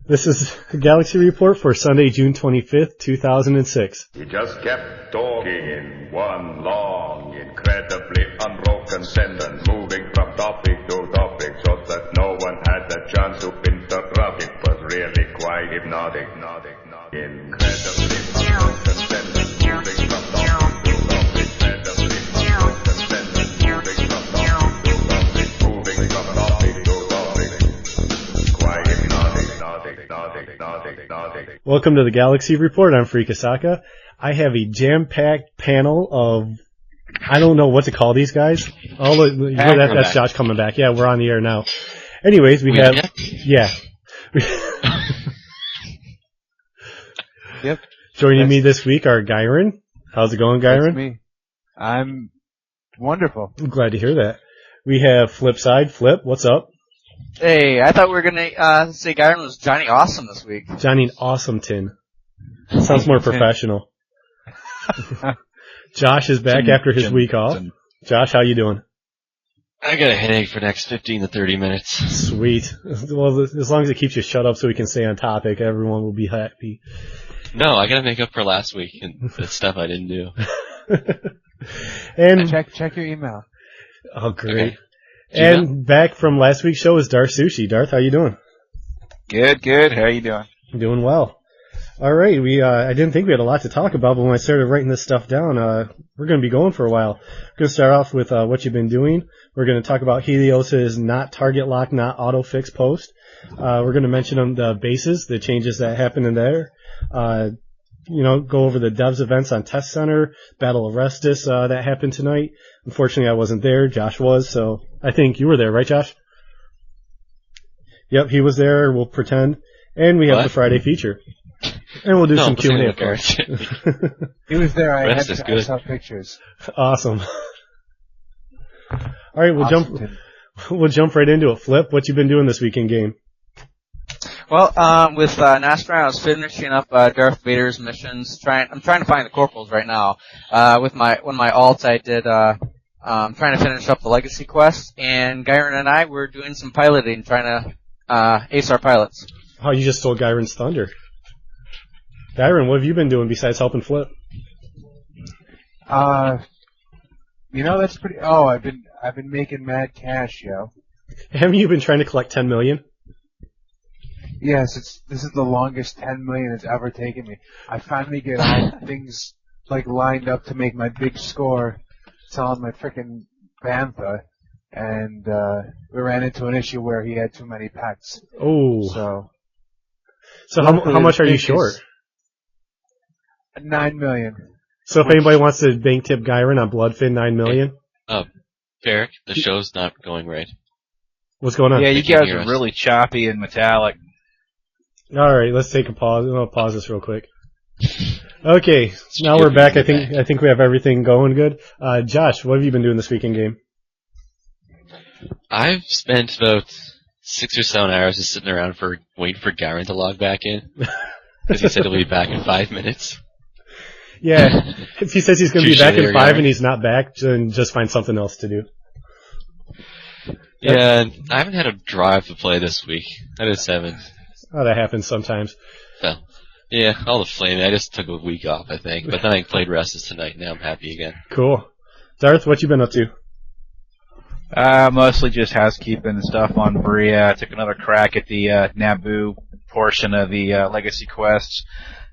This is the Galaxy Report for Sunday, June 25th, 2006. He just kept talking in one long, incredibly unbroken sentence, moving from topic to topic so that no one had the chance to interrupt. It was really quite hypnotic. Incredibly unbroken sentence, moving from topic to topic, incredibly unbroken sentence, moving from topic to topic, moving from topic to topic. Quite hypnotic. Welcome to the Galaxy Report. I'm Fariq Asaka. I have a jam-packed panel of, I don't know what to call these guys. That's Josh coming back. Yeah, we're on the air now. Anyways, we have, Yep. Joining me this week are Gihren. How's it going, Gihren? That's me. I'm wonderful. I'm glad to hear that. We have Flipside. Flip, what's up? Hey, I thought we were gonna say Gihren was Johnny Awesome this week. Johnny Awesometon. Sounds more professional. Josh is back after his week off. Josh, how you doing? I got a headache for the next 15 to 30 minutes. Sweet. Well, as long as it keeps you shut up so we can stay on topic, everyone will be happy. No, I gotta make up for last week and the stuff I didn't do. And check your email. Oh, great. Okay. And back from last week's show is Darth Sushi. Darth, how you doing? Good. How you doing? Doing well. All right. I didn't think we had a lot to talk about, but when I started writing this stuff down, we're going to be going for a while. We're going to start off with what you've been doing. We're going to talk about Helios' not target lock, not auto fix post. We're going to mention the bases, the changes that happened in there. Go over the devs events on Test Center, Battle of Restuss that happened tonight. Unfortunately, I wasn't there. Josh was, so I think you were there, right, Josh? Yep, he was there. We'll pretend. And we have the Friday feature. And we'll do some Q&A, of course. He was there. I saw pictures. Awesome. All right, we'll jump right into it. Flip, what you been doing this weekend game? Well, with Nastra, I was finishing up Darth Vader's missions. I'm trying to find the corporals right now. With my alts, I did trying to finish up the Legacy quest, and Gihren and I were doing some piloting, trying to ace our pilots. Oh, you just stole Gyren's thunder. Gihren, what have you been doing besides helping Flip? That's pretty. Oh, I've been making mad cash, yo. Haven't you been trying to collect 10 million? Yes, this is the longest 10 million it's ever taken me. I finally get all things lined up to make my big score. Selling my frickin' Bantha, and we ran into an issue where he had too many pets. Oh. So how much are you short? 9 million. So if anybody wants to bank tip Gihren on Bloodfin 9 million? Fariq, the show's not going right. What's going on? Yeah, you guys are really choppy and metallic. All right, let's take a pause. I'll pause this real quick. Okay, now we're back. I think we have everything going good. Josh, what have you been doing this weekend game? I've spent about 6 or 7 hours just sitting around waiting for Gihren to log back in. Because he said he'll be back in 5 minutes. Yeah, if he says he's going to be back in 5 and he's not back, then just find something else to do. Yeah, I haven't had a drive to play this week. I just haven't. Oh, that happens sometimes. Well, yeah, all the flaming. I just took a week off, I think. But then I played Restuss tonight. Now I'm happy again. Cool. Darth, what you been up to? Mostly just housekeeping stuff on Bria. I took another crack at the Naboo portion of the Legacy quests,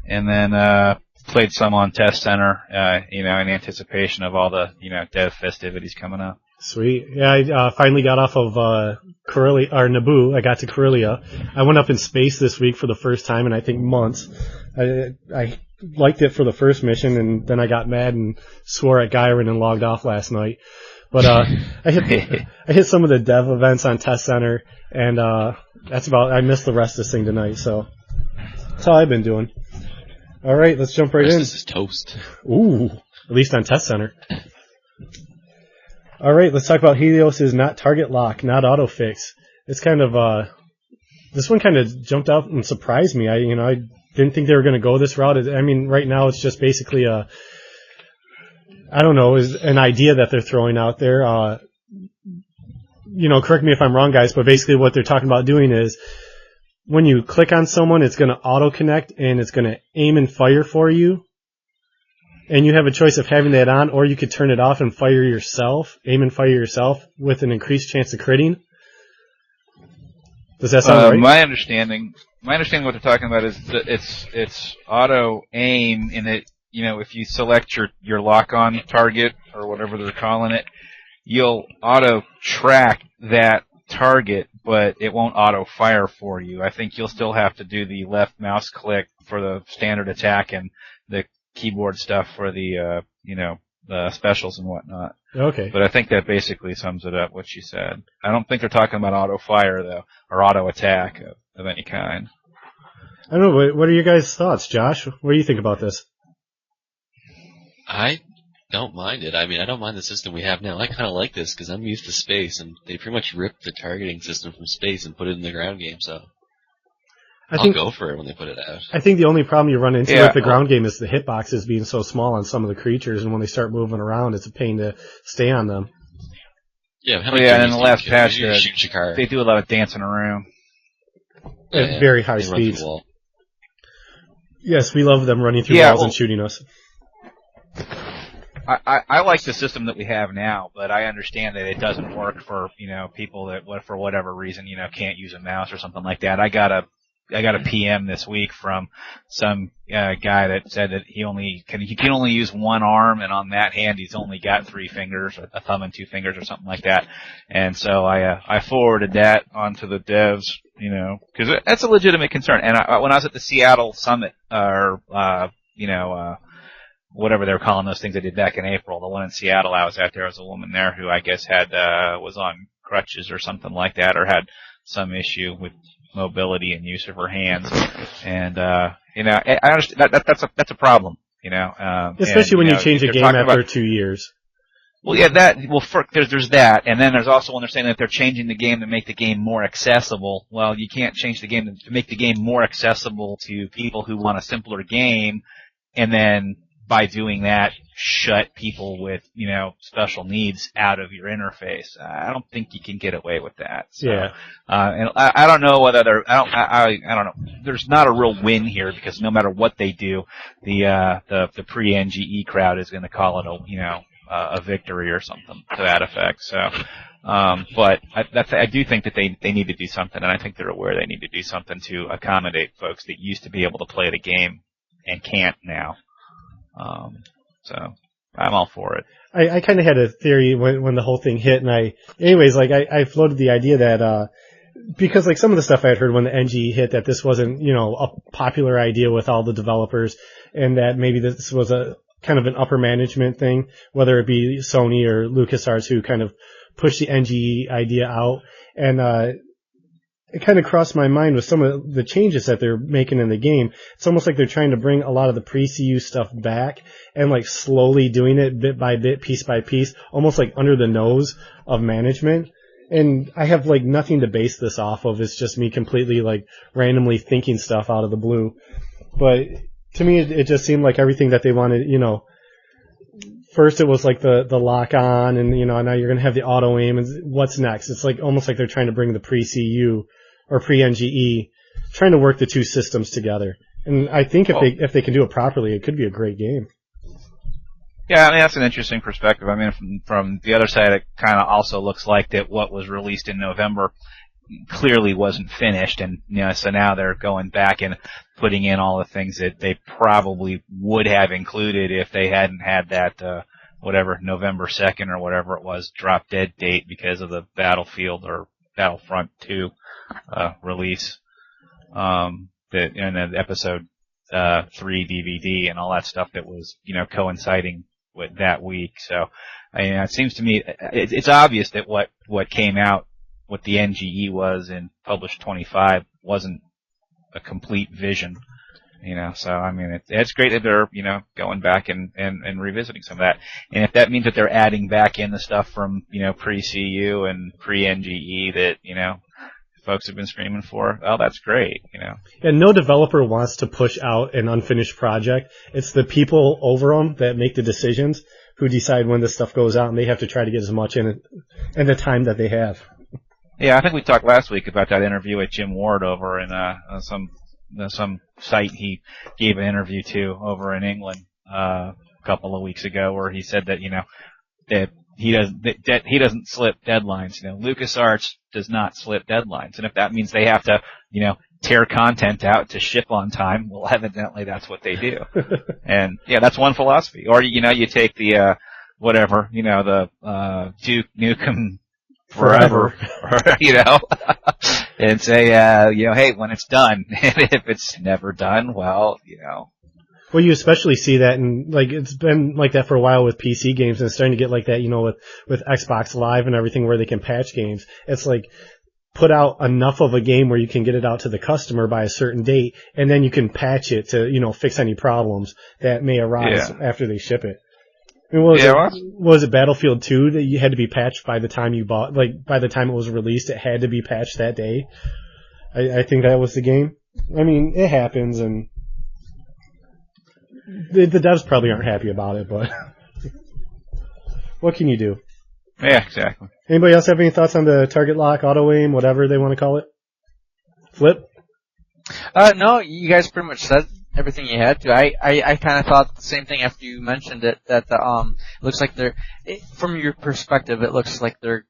and then played some on Test Center. In anticipation of all the dev festivities coming up. Sweet. Yeah, I finally got off of Naboo. I got to Corellia. I went up in space this week for the first time in I think months. I liked it for the first mission, and then I got mad and swore at Gihren and logged off last night. But I hit some of the dev events on Test Center, and I missed the rest of this thing tonight. So that's all I've been doing. All right, let's jump right in. This is toast. Ooh, at least on Test Center. All right, let's talk about Helios' not target lock, not auto fix. It's kind of this one kind of jumped out and surprised me. I didn't think they were going to go this route. I mean, right now it's just basically is an idea that they're throwing out there. Correct me if I'm wrong, guys, but basically what they're talking about doing is when you click on someone, it's going to auto-connect and it's going to aim and fire for you. And you have a choice of having that on, or you could turn it off and fire yourself, aim and fire yourself with an increased chance of critting. Does that sound right? My understanding what they're talking about is that it's auto aim in it. If you select your lock-on target or whatever they're calling it, you'll auto track that target, but it won't auto fire for you. I think you'll still have to do the left mouse click for the standard attack and the keyboard stuff for the the specials and whatnot. Okay. But I think that basically sums it up, what she said. I don't think they're talking about auto fire though, or auto attack of any kind. I don't know. What are your guys' thoughts, Josh? What do you think about this? I don't mind it. I mean, I don't mind the system we have now. I kind of like this because I'm used to space, and they pretty much ripped the targeting system from space and put it in the ground game, so I'll go for it when they put it out. I think the only problem you run into with the ground game is the hitboxes being so small on some of the creatures, and when they start moving around, it's a pain to stay on them. Yeah, and in the last patch, they do a lot of dancing around. At very high speeds. Yes, we love them running through walls and shooting us. I like the system that we have now, but I understand that it doesn't work for people that for whatever reason can't use a mouse or something like that. I got a PM this week from some guy that said that he can only use one arm, and on that hand he's only got 3 fingers, or a thumb and 2 fingers, or something like that. And so I forwarded that onto the devs, because that's a legitimate concern. And when I was at the Seattle Summit, whatever they were calling those things they did back in April, the one in Seattle I was at, there was a woman there who I guess was on crutches or something like that, or had some issue with mobility and use of her hands. And I understand that's a problem, especially when you change a game after 2 years. Well, yeah, there's that, and then there's also when they're saying that they're changing the game to make the game more accessible. Well, you can't change the game to make the game more accessible to people who want a simpler game, and then by doing that, shut people with, special needs out of your interface. I don't think you can get away with that. So, yeah. And I don't know whether I don't know. There's not a real win here because no matter what they do, the pre-NGE crowd is going to call it a victory or something to that effect. So, but I do think that they need to do something, and I think they're aware they need to do something to accommodate folks that used to be able to play the game and can't now. So I'm all for it. I kind of had a theory when the whole thing hit, and I floated the idea that, because like some of the stuff I had heard when the NG hit, that this wasn't, a popular idea with all the developers, and that maybe this was a kind of an upper management thing, whether it be Sony or LucasArts who kind of pushed the NG idea out. And, it kind of crossed my mind with some of the changes that they're making in the game. It's almost like they're trying to bring a lot of the pre-CU stuff back and like slowly doing it bit by bit, piece by piece, almost like under the nose of management. And I have like nothing to base this off of. It's just me completely like randomly thinking stuff out of the blue. But to me, it just seemed like everything that they wanted, first it was like the lock on, and now you're going to have the auto aim, and what's next? It's like almost like they're trying to bring the pre-CU or pre-NGE, trying to work the two systems together. And I think if they can do it properly, it could be a great game. Yeah, I mean, that's an interesting perspective. I mean, from the other side, it kind of also looks like that what was released in November clearly wasn't finished, and so now they're going back and putting in all the things that they probably would have included if they hadn't had that whatever November 2nd or whatever it was drop dead date because of the Battlefield or Battlefront 2 release, and the episode 3 DVD and all that stuff that was coinciding with that week. So I mean, it seems to me it's obvious that what came out, what the NGE was in published 25 wasn't a complete vision, so I mean, it's great that they're, going back and revisiting some of that. And if that means that they're adding back in the stuff from, pre-CU and pre-NGE that, folks have been screaming for, well, that's great, And no developer wants to push out an unfinished project. It's the people over them that make the decisions who decide when this stuff goes out, and they have to try to get as much in it in the time that they have. Yeah, I think we talked last week about that interview with Jim Ward over in some site he gave an interview to over in England a couple of weeks ago, where he said that that he doesn't slip deadlines. LucasArts does not slip deadlines, and if that means they have to tear content out to ship on time, well, evidently that's what they do. And yeah, that's one philosophy. Or you take the the Duke Nukem Forever, and say, hey, when it's done, and if it's never done, well, Well, you especially see that, and it's been like that for a while with PC games, and it's starting to get like that, with Xbox Live and everything, where they can patch games. It's like put out enough of a game where you can get it out to the customer by a certain date, and then you can patch it to fix any problems that may arise after they ship it. I mean, was it Battlefield 2 that you had to be patched by the time you bought, by the time it was released, it had to be patched that day? I think that was the game. I mean, it happens, and the devs probably aren't happy about it, but what can you do? Yeah, exactly. Anybody else have any thoughts on the target lock, auto aim, whatever they want to call it? Flip? No, you guys pretty much said everything you had to. I kind of thought the same thing after you mentioned it, that looks like from your perspective, it looks like they're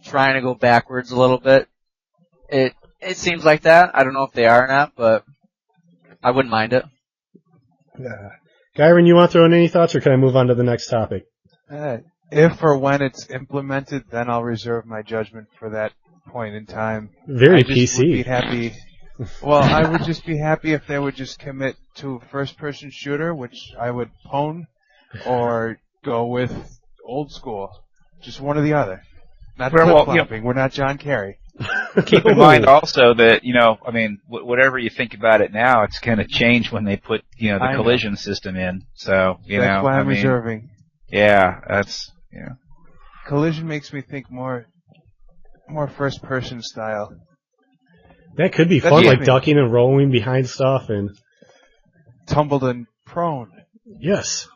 trying to go backwards a little bit. It seems like that. I don't know if they are or not, but I wouldn't mind it. Gihren, you want to throw in any thoughts, or can I move on to the next topic? If or when it's implemented, then I'll reserve my judgment for that point in time. Very I just PC. Would be happy. Well, I would just be happy if they would just commit to a first-person shooter, which I would pwn, or go with old school. Just one or the other. Not flip-flopping. We're not John Kerry. Keep in mind also that, whatever you think about it now, it's going to change when they put, the collision system in. So, that's why I'm reserving. Yeah, that's, Collision makes me think more first-person style. That could be fun, like ducking and rolling behind stuff and tumbled and prone. Yes,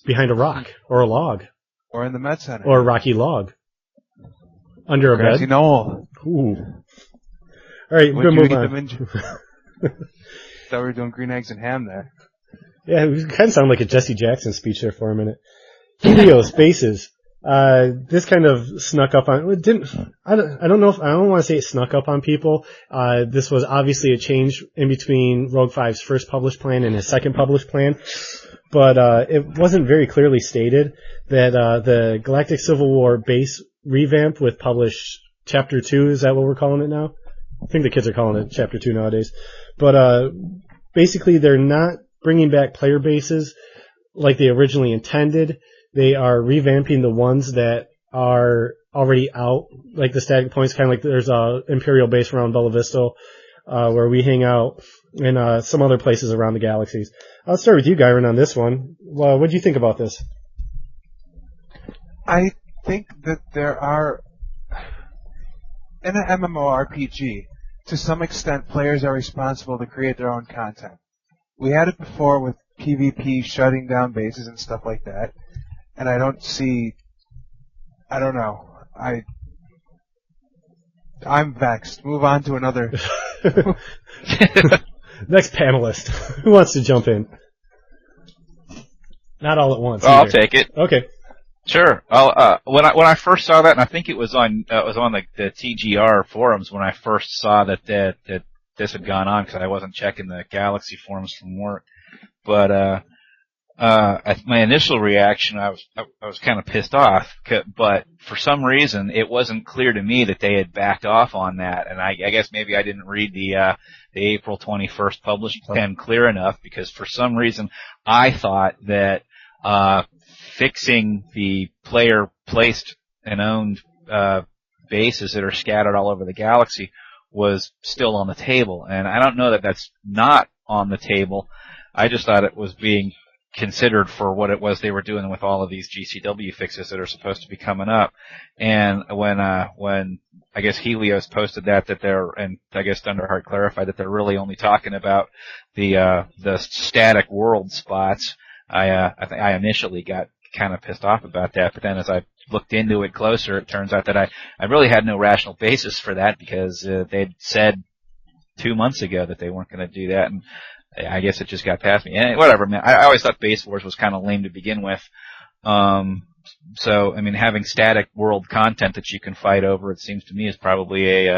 behind a rock or a log, or in the Met Center, or a rocky log under a Grassy bed. knoll. Ooh. All right, we're gonna move on. Thought we were doing green eggs and ham there. Yeah, it kind of sounded like a Jesse Jackson speech there for a minute. Helios bases. This kind of snuck up on. I don't want to say it snuck up on people. This was obviously a change in between Rogue 5's first published plan and his second published plan, but it wasn't very clearly stated that the Galactic Civil War base revamp with published Chapter 2, is that what we're calling it now? I think the kids are calling it Chapter 2 nowadays. But basically, they're not bringing back player bases like they originally intended. They are revamping the ones that are already out, like the static points, kind of like there's a Imperial base around Bella Vista, where we hang out, and some other places around the galaxies. I'll start with you, Gihren, on this one. Well, what do you think about this? I think that there are, in an MMORPG, to some extent, players are responsible to create their own content. We had it before with PvP shutting down bases and stuff like that. And I don't know. I'm vexed. Move on to another. Next panelist. Who wants to jump in? Not all at once. I'll take it. Okay. Sure. When I first saw that, and I think it was on the TGR forums when I first saw that this had gone on, because I wasn't checking the Galaxy forums from work. But my initial reaction, I was kind of pissed off, but for some reason it wasn't clear to me that they had backed off on that, and I guess maybe I didn't read the April 21st published plan clear enough, because for some reason I thought that fixing the player placed and owned bases that are scattered all over the galaxy was still on the table, and I don't know that that's not on the table. I just thought it was being considered for what it was they were doing with all of these GCW fixes that are supposed to be coming up. And when I guess Helios posted that they're, and I guess Thunderheart clarified that they're really only talking about the static world spots, I initially got kind of pissed off about that. But then as I looked into it closer, it turns out that I really had no rational basis for that because they'd said 2 months ago that they weren't going to do that, and I guess it just got past me. And whatever, man. I always thought Base Wars was kind of lame to begin with. So, I mean, having static world content that you can fight over, it seems to me, is probably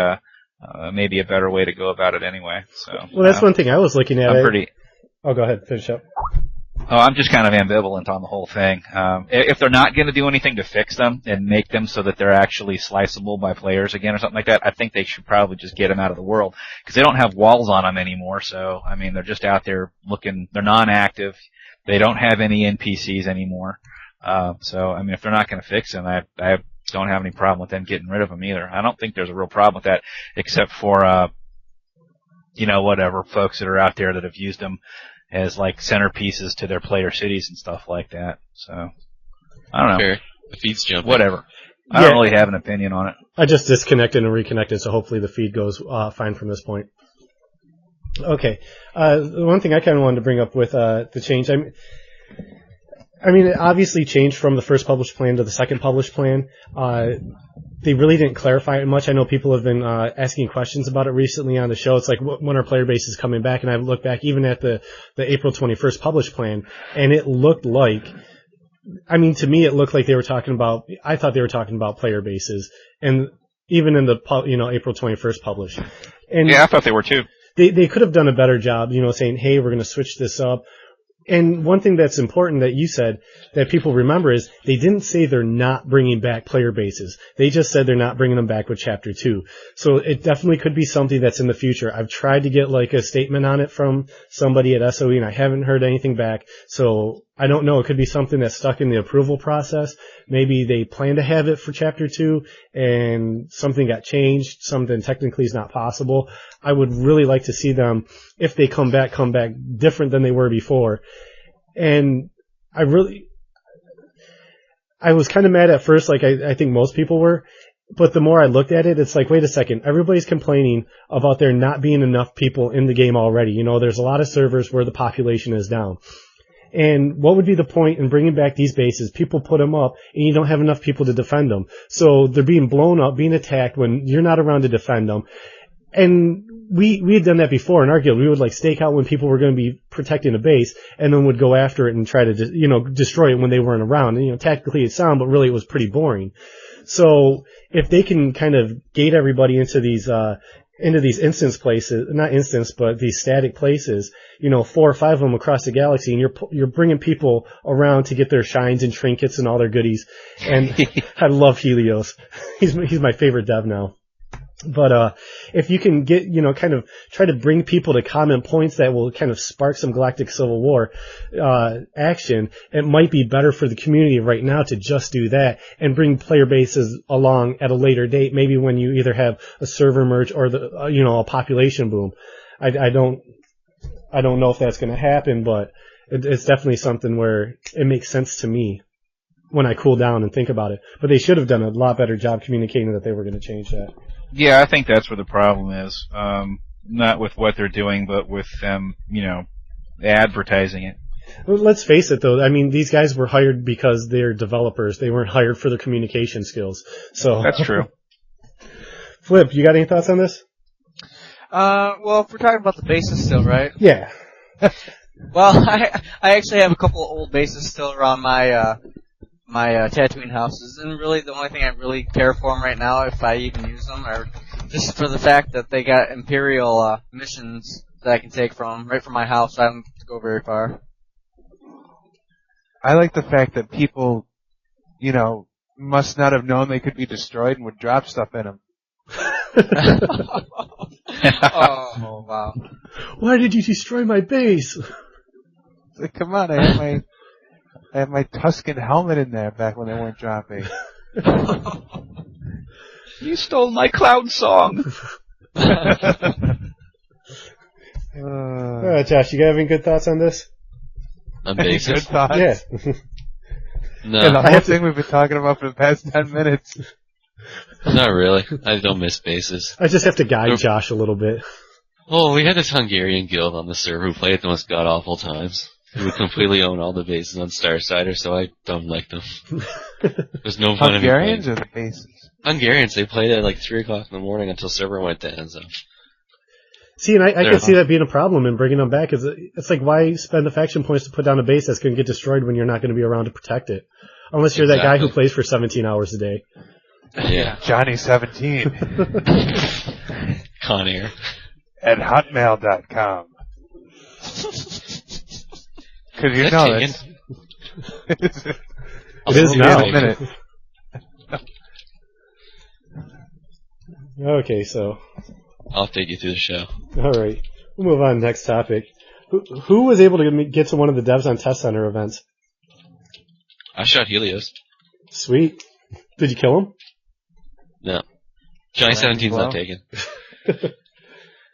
maybe a better way to go about it anyway. So, well, that's one thing I was looking at. Oh, go ahead. Finish up. Oh, I'm just kind of ambivalent on the whole thing. If they're not going to do anything to fix them and make them so that they're actually sliceable by players again or something like that, I think they should probably just get them out of the world because they don't have walls on them anymore. So, I mean, they're just out there looking. They're non-active. They don't have any NPCs anymore. So, I mean, if they're not going to fix them, I don't have any problem with them getting rid of them either. I don't think there's a real problem with that, except for whatever folks that are out there that have used them as like centerpieces to their player cities and stuff like that. So I don't know. Fair. The feed's jumping. Whatever. I don't really have an opinion on it. I just disconnected and reconnected, so hopefully the feed goes fine from this point. Okay. The one thing I kind of wanted to bring up with the change, I mean, it obviously changed from the first published plan to the second published plan. They really didn't clarify it much. I know people have been asking questions about it recently on the show. It's like when our player base is coming back, and I've looked back even at the April 21st published plan, and it looked like, I mean, to me it looked like they were talking about, I thought they were talking about player bases, and even in the April 21st publish. And yeah, I thought they were too. They could have done a better job, saying, hey, we're going to switch this up. And one thing that's important that you said that people remember is they didn't say they're not bringing back player bases. They just said they're not bringing them back with Chapter 2. So it definitely could be something that's in the future. I've tried to get like a statement on it from somebody at SOE and I haven't heard anything back. So I don't know. It could be something that's stuck in the approval process. Maybe they plan to have it for Chapter 2 and something got changed. Something technically is not possible. I would really like to see them, if they come back different than they were before. And I was kind of mad at first, like I think most people were. But the more I looked at it, it's like, wait a second, everybody's complaining about there not being enough people in the game already. There's a lot of servers where the population is down. And what would be the point in bringing back these bases? People put them up, and you don't have enough people to defend them. So they're being blown up, being attacked when you're not around to defend them. And we had done that before in our guild. We would like stake out when people were going to be protecting a base, and then would go after it and try to destroy it when they weren't around. And tactically it's sound, but really it was pretty boring. So if they can kind of gate everybody into these instance places, not instance, but these static places, 4 or 5 of them across the galaxy, and you're bringing people around to get their shines and trinkets and all their goodies. And I love Helios. He's my favorite dev now. But if you can get, kind of try to bring people to common points that will kind of spark some Galactic Civil War action, it might be better for the community right now to just do that and bring player bases along at a later date, maybe when you either have a server merge or a population boom. I don't know if that's going to happen, but it's definitely something where it makes sense to me when I cool down and think about it. But they should have done a lot better job communicating that they were going to change that. Yeah, I think that's where the problem is. Not with what they're doing, but with them, advertising it. Well, let's face it, though. I mean, these guys were hired because they're developers. They weren't hired for their communication skills. So that's true. Flip, you got any thoughts on this? Well, if we're talking about the bases still, right? Yeah. Well, I actually have a couple of old bases still around my Tatooine houses, and really the only thing I really care for them right now, if I even use them, are just for the fact that they got Imperial missions that I can take right from my house. So I don't have to go very far. I like the fact that people, must not have known they could be destroyed and would drop stuff in them. Oh, wow. Why did you destroy my base? Like, come on, I have my Tuscan helmet in there back when they weren't dropping. You stole my clown song. Josh, you got any good thoughts on this? On bases? Good thoughts? Yeah. No. Yeah, the whole thing we've been talking about for the past 10 minutes. Not really. I don't miss bases. I just have to guide Josh a little bit. Well, we had this Hungarian guild on the server who played the most god-awful times. who completely own all the bases on Starsider, so I don't like them. There's no fun in me playing. Hungarians or the bases? Hungarians, they played at like 3 o'clock in the morning until server went down, so. See, and I can see that being a problem in bringing them back. It's like, why spend the faction points to put down a base that's going to get destroyed when you're not going to be around to protect it? Unless you're that guy who plays for 17 hours a day. Yeah. Johnny 17. Con Air. At hotmail.com. Because you know it. It is now. In a minute. Okay, so. I'll update you through the show. All right. We'll move on to the next topic. Who was able to get to one of the devs on Test Center events? I shot Helios. Sweet. Did you kill him? No. Johnny 17's not taken.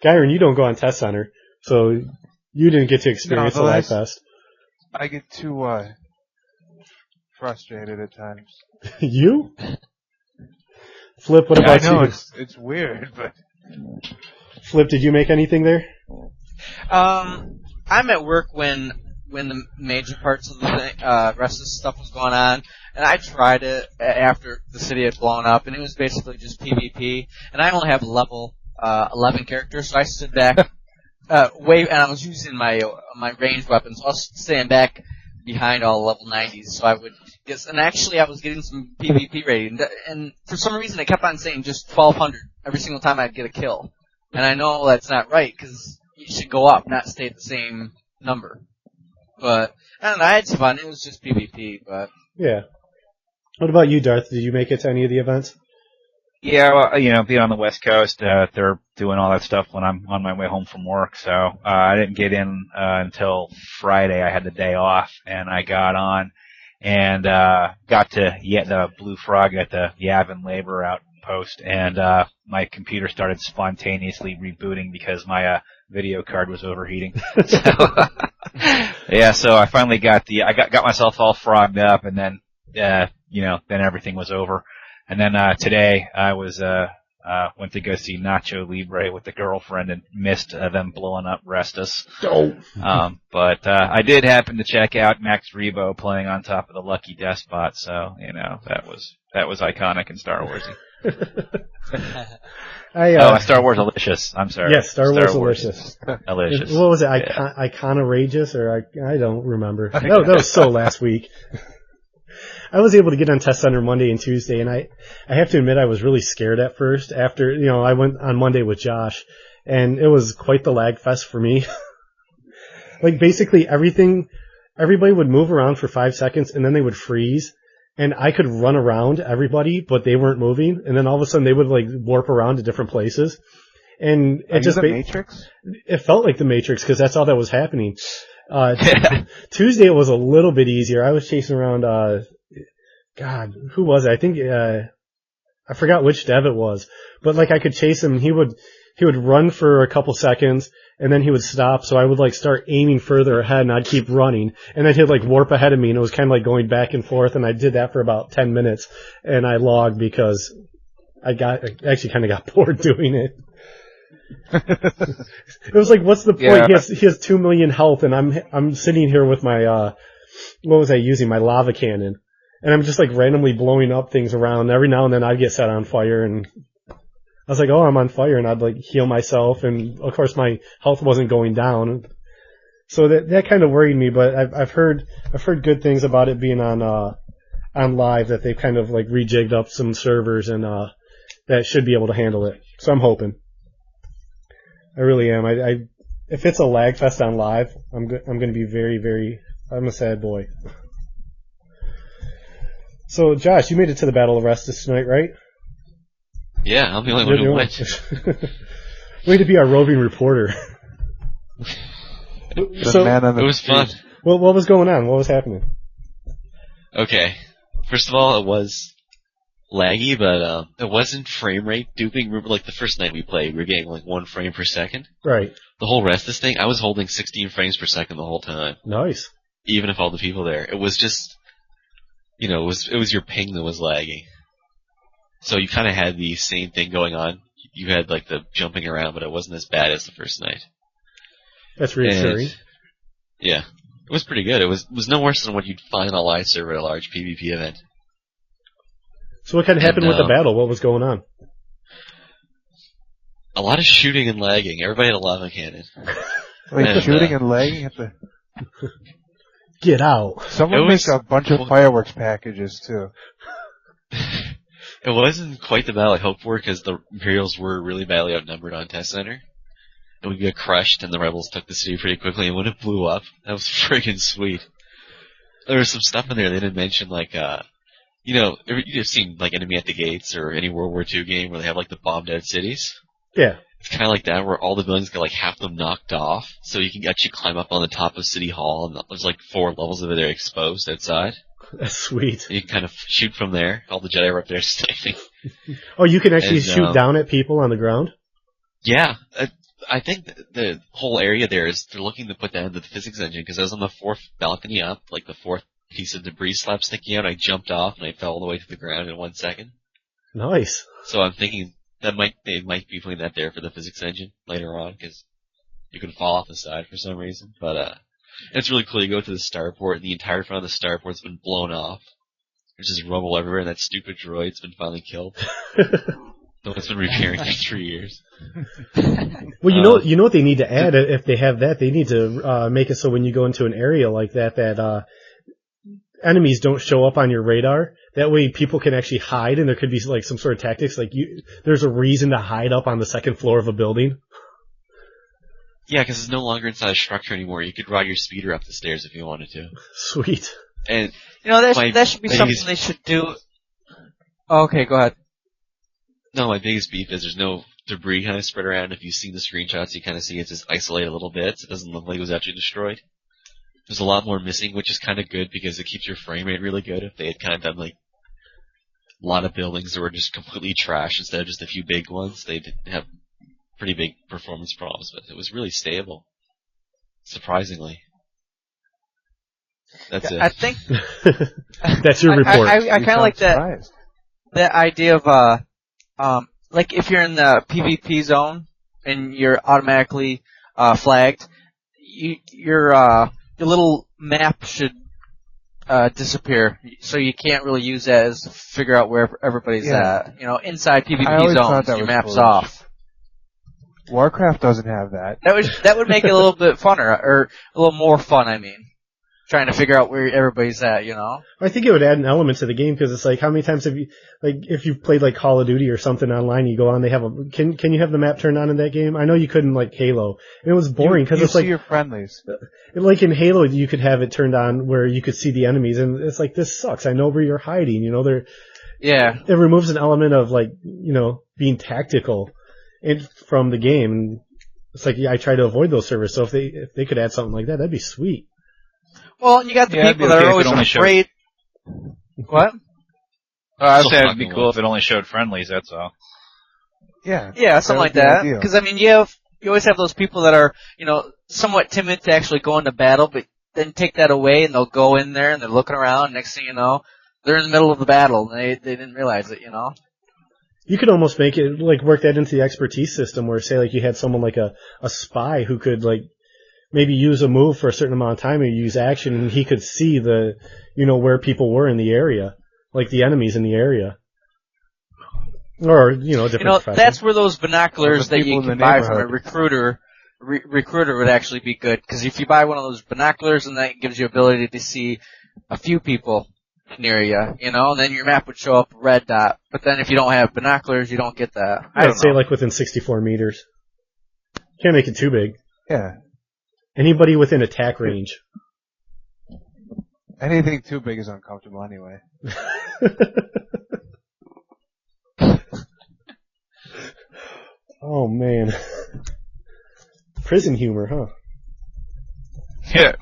Gihren, you don't go on Test Center, so you didn't get to experience the Live Fest. I get too frustrated at times. You? Flip, what about you? I know, it's weird, but... Flip, did you make anything there? I'm at work when the major parts of the Restuss stuff was going on, and I tried it after the city had blown up, and it was basically just PvP, and I only have level 11 characters, so I stood back and I was using my ranged weapons, so I was staying back behind all level 90s, so I would guess, and actually I was getting some PvP rating, and for some reason they kept on saying just 1200 every single time I'd get a kill, and I know that's not right, because you should go up, not stay at the same number. But, I don't know, I had some fun. It was just PvP, but... Yeah. What about you, Darth? Did you make it to any of the events? Yeah, well, being on the West Coast, they're doing all that stuff when I'm on my way home from work, so I didn't get in until Friday. I had the day off, and I got on and got to the Blue Frog at the Yavin Labor Outpost, and my computer started spontaneously rebooting because my video card was overheating. So I finally got got myself all frogged up, and then then everything was over. And then today I was went to go see Nacho Libre with the girlfriend and missed them blowing up Restuss. Oh. But I did happen to check out Max Rebo playing on top of the Lucky Despot, so that was iconic in Star Warsy. Star Wars Delicious. I'm sorry. Yes, Star Wars Delicious. Delicious. What was it? Iconorageous, or I don't remember. That was so last week. I was able to get on Test Center Monday and Tuesday, and I have to admit I was really scared at first. After I went on Monday with Josh, and it was quite the lag fest for me. Like basically everybody would move around for 5 seconds, and then they would freeze. And I could run around everybody, but they weren't moving. And then all of a sudden they would like warp around to different places. And it just the Matrix? It felt like the Matrix because that's all that was happening. Tuesday it was a little bit easier. I was chasing around, God, who was it? I think, I forgot which dev it was, but like I could chase him. He would run for a couple seconds and then he would stop. So I would like start aiming further ahead and I'd keep running and then he'd like warp ahead of me and it was kind of like going back and forth. And I did that for about 10 minutes and I logged because I actually kind of got bored doing it. It was like, what's the point? Yeah. He has 2 million health and I'm sitting here with my, what was I using? My lava cannon. And I'm just like randomly blowing up things around. Every now and then I'd get set on fire and I was like, oh, I'm on fire, and I'd like heal myself, and of course my health wasn't going down. So that kind of worried me, but I've heard good things about it being on live, that they've kind of like rejigged up some servers and that should be able to handle it. So I'm hoping. I really am. If it's a lag fest on live, I'm going to be very, very. I'm a sad boy. So Josh, you made it to the Battle of Restuss tonight, right? Yeah, I'm the only one who went. Way to be our roving reporter. So, it was fun. Well, what was going on? What was happening? Okay. First of all, it was laggy, but it wasn't frame rate duping. Remember, like the first night we played, we were getting like 1 frame per second. Right. The whole rest of this thing, I was holding 16 frames per second the whole time. Nice. Even if all the people there. It was just, it was your ping that was lagging. So you kind of had the same thing going on. You had like the jumping around, but it wasn't as bad as the first night. That's reassuring. Yeah. It was pretty good. It was no worse than what you'd find on a live server at a large PvP event. So what kind of happened with the battle? What was going on? A lot of shooting and lagging. Everybody had a lava cannon. Wait, shooting and lagging at the... Get out. Someone makes a bunch of fireworks packages, too. It wasn't quite the battle I hoped for, because the Imperials were really badly outnumbered on Test Center. And we got crushed, and the Rebels took the city pretty quickly, and when it blew up, that was friggin' sweet. There was some stuff in there they didn't mention, like, you've seen, like, Enemy at the Gates, or any World War II game where they have, like, the bombed-out cities? Yeah. It's kind of like that, where all the buildings get, like, half them knocked off, so you can actually climb up on the top of City Hall, and there's, like, 4 levels of it that are exposed outside. That's sweet. You can kind of shoot from there. All the Jedi were up there sniping. Oh, you can actually shoot down at people on the ground? Yeah. I think the whole area there is they're looking to put that into the physics engine, because I was on the 4th balcony up, like the 4th piece of debris slab sticking out, I jumped off and I fell all the way to the ground in 1 second. Nice. So I'm thinking they might be putting that there for the physics engine later on, because you can fall off the side for some reason. But it's really cool. You go to the starport, and the entire front of the starport's been blown off. There's just rubble everywhere, and that stupid droid's been finally killed. No one's been repairing for 3 years. Well, you know what they need to add if they have that? They need to make it so when you go into an area like that, enemies don't show up on your radar. That way people can actually hide, and there could be like some sort of tactics. Like there's a reason to hide up on the 2nd floor of a building. Yeah, because it's no longer inside a structure anymore. You could ride your speeder up the stairs if you wanted to. Sweet. And that should be something they should do. Okay, go ahead. No, my biggest beef is there's no debris kind of spread around. If you've seen the screenshots, you kind of see it's just isolated a little bit. So it doesn't look like it was actually destroyed. There's a lot more missing, which is kind of good because it keeps your frame rate really good. If they had kind of done like a lot of buildings that were just completely trash instead of just a few big ones, they'd have pretty big performance problems. But it was really stable, surprisingly. That's it. I think that's your report. I kind of like that idea of like if you're in the PvP zone and you're automatically flagged, your little map should disappear, so you can't really use that as to figure out where everybody's at. You know, inside PvP zones, your map's off. Warcraft doesn't have that. That would make it a little bit funner, or a little more fun. I mean, trying to figure out where everybody's at. You know. I think it would add an element to the game because it's like, how many times have you, like, if you've played like Call of Duty or something online, you go on, they have can you have the map turned on in that game? I know you couldn't like Halo. And it was boring because it's like your friendlies. Like in Halo, you could have it turned on where you could see the enemies, and it's like, this sucks. I know where you're hiding. You know, it removes an element of like, you know, being tactical from the game. And it's like, I try to avoid those servers. So if they could add something like that, that'd be sweet. Well, you got the people that are always afraid. What? I would say it'd be cool if it only showed friendlies. That's all. Yeah, something like that. Because I mean, you always have those people that are, you know, somewhat timid to actually go into battle, but then take that away and they'll go in there and they're looking around. Next thing you know, they're in the middle of the battle and they didn't realize it. You know. You could almost make it like work that into the expertise system, where say like you had someone like a spy who could like maybe use a move for a certain amount of time or use action, and he could see where people were in the area, like the enemies in the area. Or, different that's where those binoculars that you can buy from a recruiter would actually be good, because if you buy one of those binoculars, and that gives you ability to see a few people near you, and then your map would show up a red dot. But then if you don't have binoculars, you don't get that. I'd say like within 64 meters. Can't make it too big. Yeah. Anybody within attack range. Anything too big is uncomfortable anyway. Oh, man. Prison humor, huh? Yeah.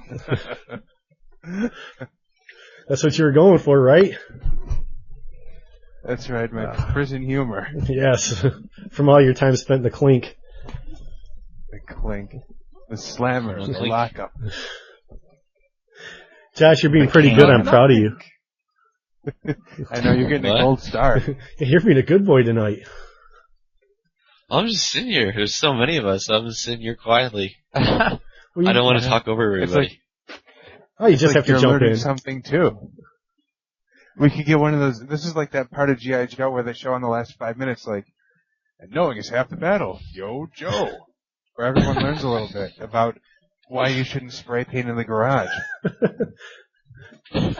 That's what you were going for, right? That's right, man. Prison humor. Yes. From all your time spent in the clink. The clink. The slammer. The lockup. Josh, you're being pretty good. I'm proud of you. I know, you're getting a gold star. You're being a good boy tonight. I'm just sitting here. There's so many of us. I'm just sitting here quietly. I don't want to talk over everybody. Oh, you just like have to you're jump learning in. something too. We could get one of those. This is like that part of G.I. Joe where they show in the last 5 minutes, like, and knowing is half the battle. Yo, Joe. Where everyone learns a little bit about why you shouldn't spray paint in the garage.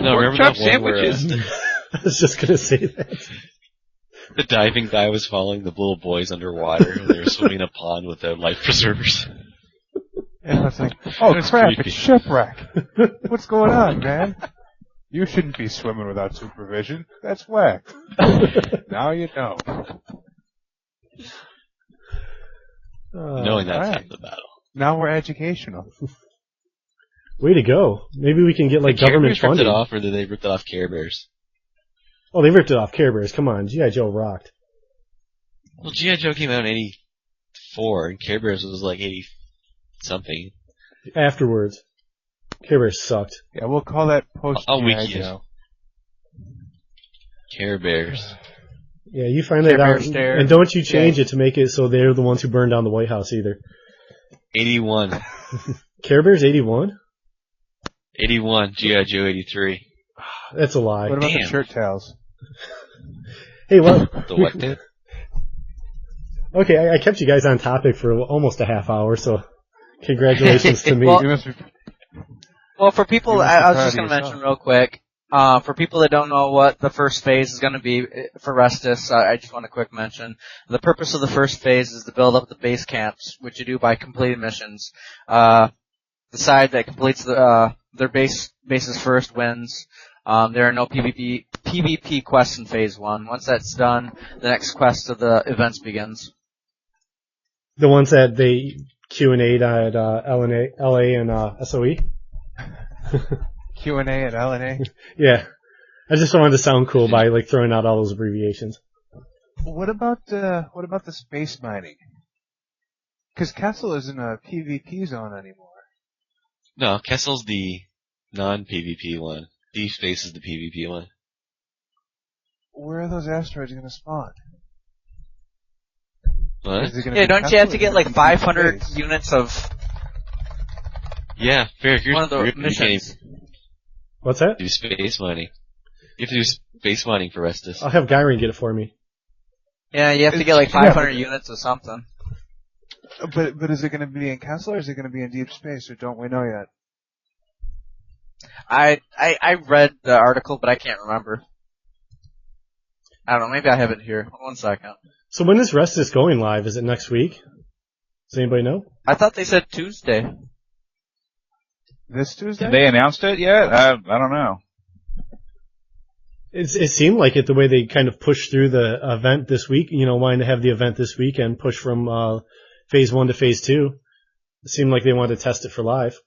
No, remember that one where I was just gonna say that. the diving guy was following the little boys underwater and they were swimming in a pond with their life preservers? And it's like, oh That's crap, creepy. it's shipwreck. What's going on, man? You shouldn't be swimming without supervision. That's whack. Now you know. Knowing that's alright. half the battle. Now we're educational. Way to go. Maybe we can get like Did Care government Bears rip funding. it off, or did they rip it off Care Bears? Oh, they ripped it off Care Bears. Come on, G.I. Joe rocked. Well, G.I. Joe came out in 84, and Care Bears was like 80-something. Afterwards, Care Bears sucked. Yeah, we'll call that post I'll G.I. wiki it. Joe. Care Bears. Yeah, you find Care that out. Bears stare. And don't you change it to make it so they're the ones who burned down the White House either. 81. Care Bears 81? 81, G.I. Joe 83. That's a lie. What about the Damn. shirt tails? Hey, well, The what did? okay, I kept you guys on topic for almost a half hour, so congratulations to me. Well, You must be Well, for people, You must be I was proud just of going to yourself. mention real quick, for people that don't know what the first phase is going to be for Restuss, I just want a quick mention. The purpose of the first phase is to build up the base camps, which you do by completing missions. The side that completes their bases first wins. There are no PvP quests in phase 1. Once that's done, the next quest of the events begins. The ones that they Q&A'd at LA and SOE? Q&A at LNA. Yeah. I just wanted to sound cool by like throwing out all those abbreviations. What about the space mining? Because Kessel isn't a PvP zone anymore. No, Kessel's the non-PvP one. Deep Space is the PvP one. Where are those asteroids going to spawn? What? Is it gonna Yeah, be don't Kessel you have or to is it get gonna like be 500 space? units of Yeah, Fariq, one of the you can't missions? What's that? do space mining. You have to do space mining for Restuss. I'll have Gihren get it for me. Yeah, you have to get like 500 units of something. But is it going to be in Kessel or is it going to be in deep space or don't we know yet? I read the article, but I can't remember. I don't know, maybe I have it here. 1 second. So when is Restuss going live? Is it next week? Does anybody know? I thought they said Tuesday. This Tuesday? Have they announced it yet? I don't know. It seemed like it the way they kind of pushed through the event this week, wanting to have the event this week and push from phase 1 to phase 2. It seemed like they wanted to test it for live.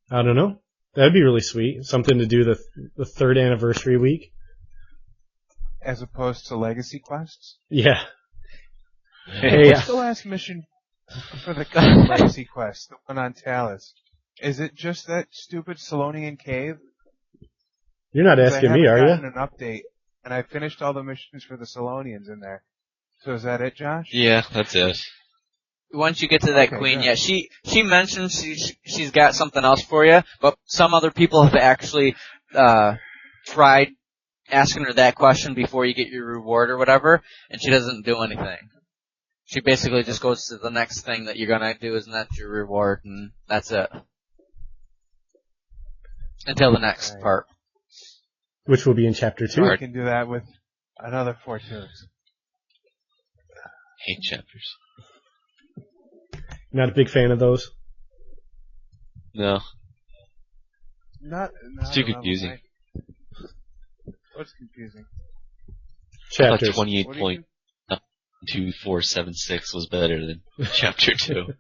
I don't know. That'd be really sweet. Something to do the 3rd anniversary week. As opposed to Legacy Quests? Yeah. Hey, what's the last mission for the Legacy Quest, the one on Talus? Is it just that stupid Solonian cave? You're not asking me, are I you? haven't gotten an update, and I finished all the missions for the Solonians in there. So is that it, Josh? Yeah, that's it. Once you get to that Okay, queen, good. yeah, she mentioned she's got something else for you, but some other people have actually tried asking her that question before you get your reward or whatever, and she doesn't do anything. She basically just goes to the next thing that you're gonna do, and that's your reward, and that's it. Until the next Right. part. Which will be in chapter 2. I can do that with another 4 tunes. Hate chapters. Not a big fan of those. No. Not It's too a level confusing. 9. What's confusing? I thought Chapters. 28.2476 was better than chapter 2.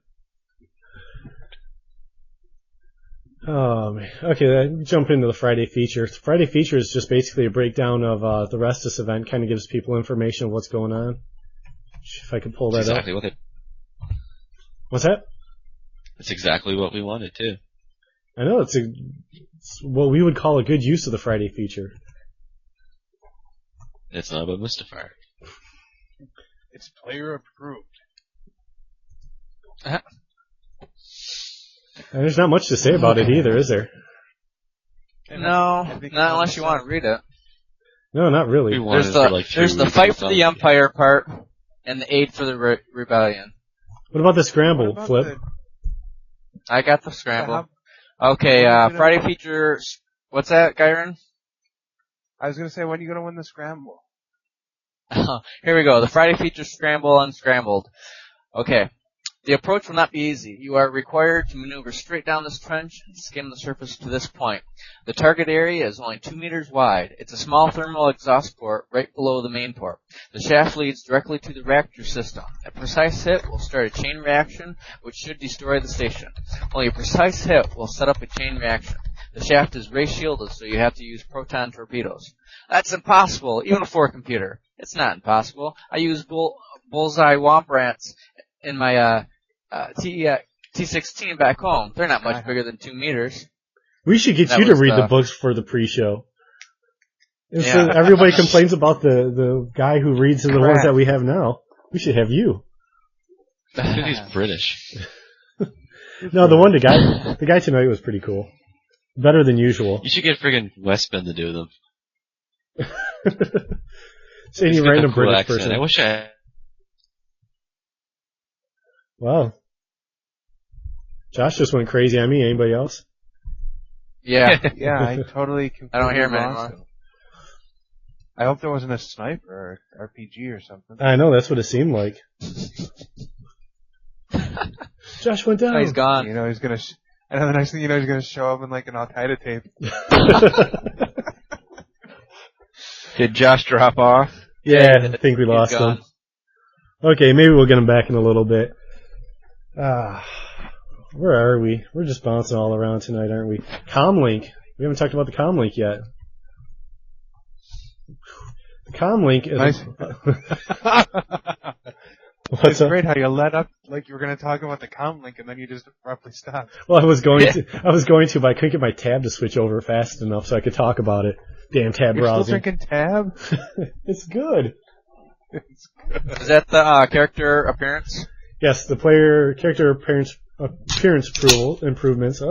Oh, man. Okay, then jump into the Friday feature. The Friday feature is just basically a breakdown of the Restuss event, kind of gives people information of what's going on. If I could pull that Exactly up. what What's that? That's exactly what we wanted too. I know, it's what we would call a good use of the Friday feature. It's not about Mustafar. It's player approved. And there's not much to say about it either, is there? No, not unless you want to read it. No, not really. There's the fight for the Empire part, and the aid for the rebellion. What about the scramble, Flip? I got the scramble. Okay, Friday features. What's that, Gihren? I was gonna say, when are you gonna win the scramble? Here we go. The Friday features scramble unscrambled. Okay. The approach will not be easy. You are required to maneuver straight down this trench and skim the surface to this point. The target area is only 2 meters wide. It's a small thermal exhaust port right below the main port. The shaft leads directly to the reactor system. A precise hit will start a chain reaction, which should destroy the station. Only a precise hit will set up a chain reaction. The shaft is ray shielded, so you have to use proton torpedoes. That's impossible, even for a computer. It's not impossible. I use bullseye womp rats in my T-16 back home. They're not much bigger than 2 meters. We should get you to read the books for the pre-show. So everybody complains about the guy who reads the ones that we have now. We should have you. He's British. No, the guy tonight was pretty cool. Better than usual. You should get friggin' Westman to do them. It's any random British accent. person. I wish I... Wow. Josh just went crazy on me. Anybody else? Yeah. Yeah, I totally I don't hear him lost anymore. him. I hope there wasn't a sniper or RPG or something. I know, that's what it seemed like. Josh went down. Oh, he's gone. You know, he's gonna, and then the next thing you know, he's gonna show up in like an Al-Qaeda tape. Did Josh drop off? Yeah, I think we lost him. Okay, maybe we'll get him back in a little bit. Where are we? We're just bouncing all around tonight, aren't we? Comlink. We haven't talked about the Comlink yet. The Comlink is... Nice. It's great how you let up like you were going to talk about the Comlink and then you just abruptly stopped. Well, I was going to, but I couldn't get my tab to switch over fast enough so I could talk about it. Damn tab You're browsing. still drinking tab? It's good. Is that the character appearance? Yes, the player character appearance improvements.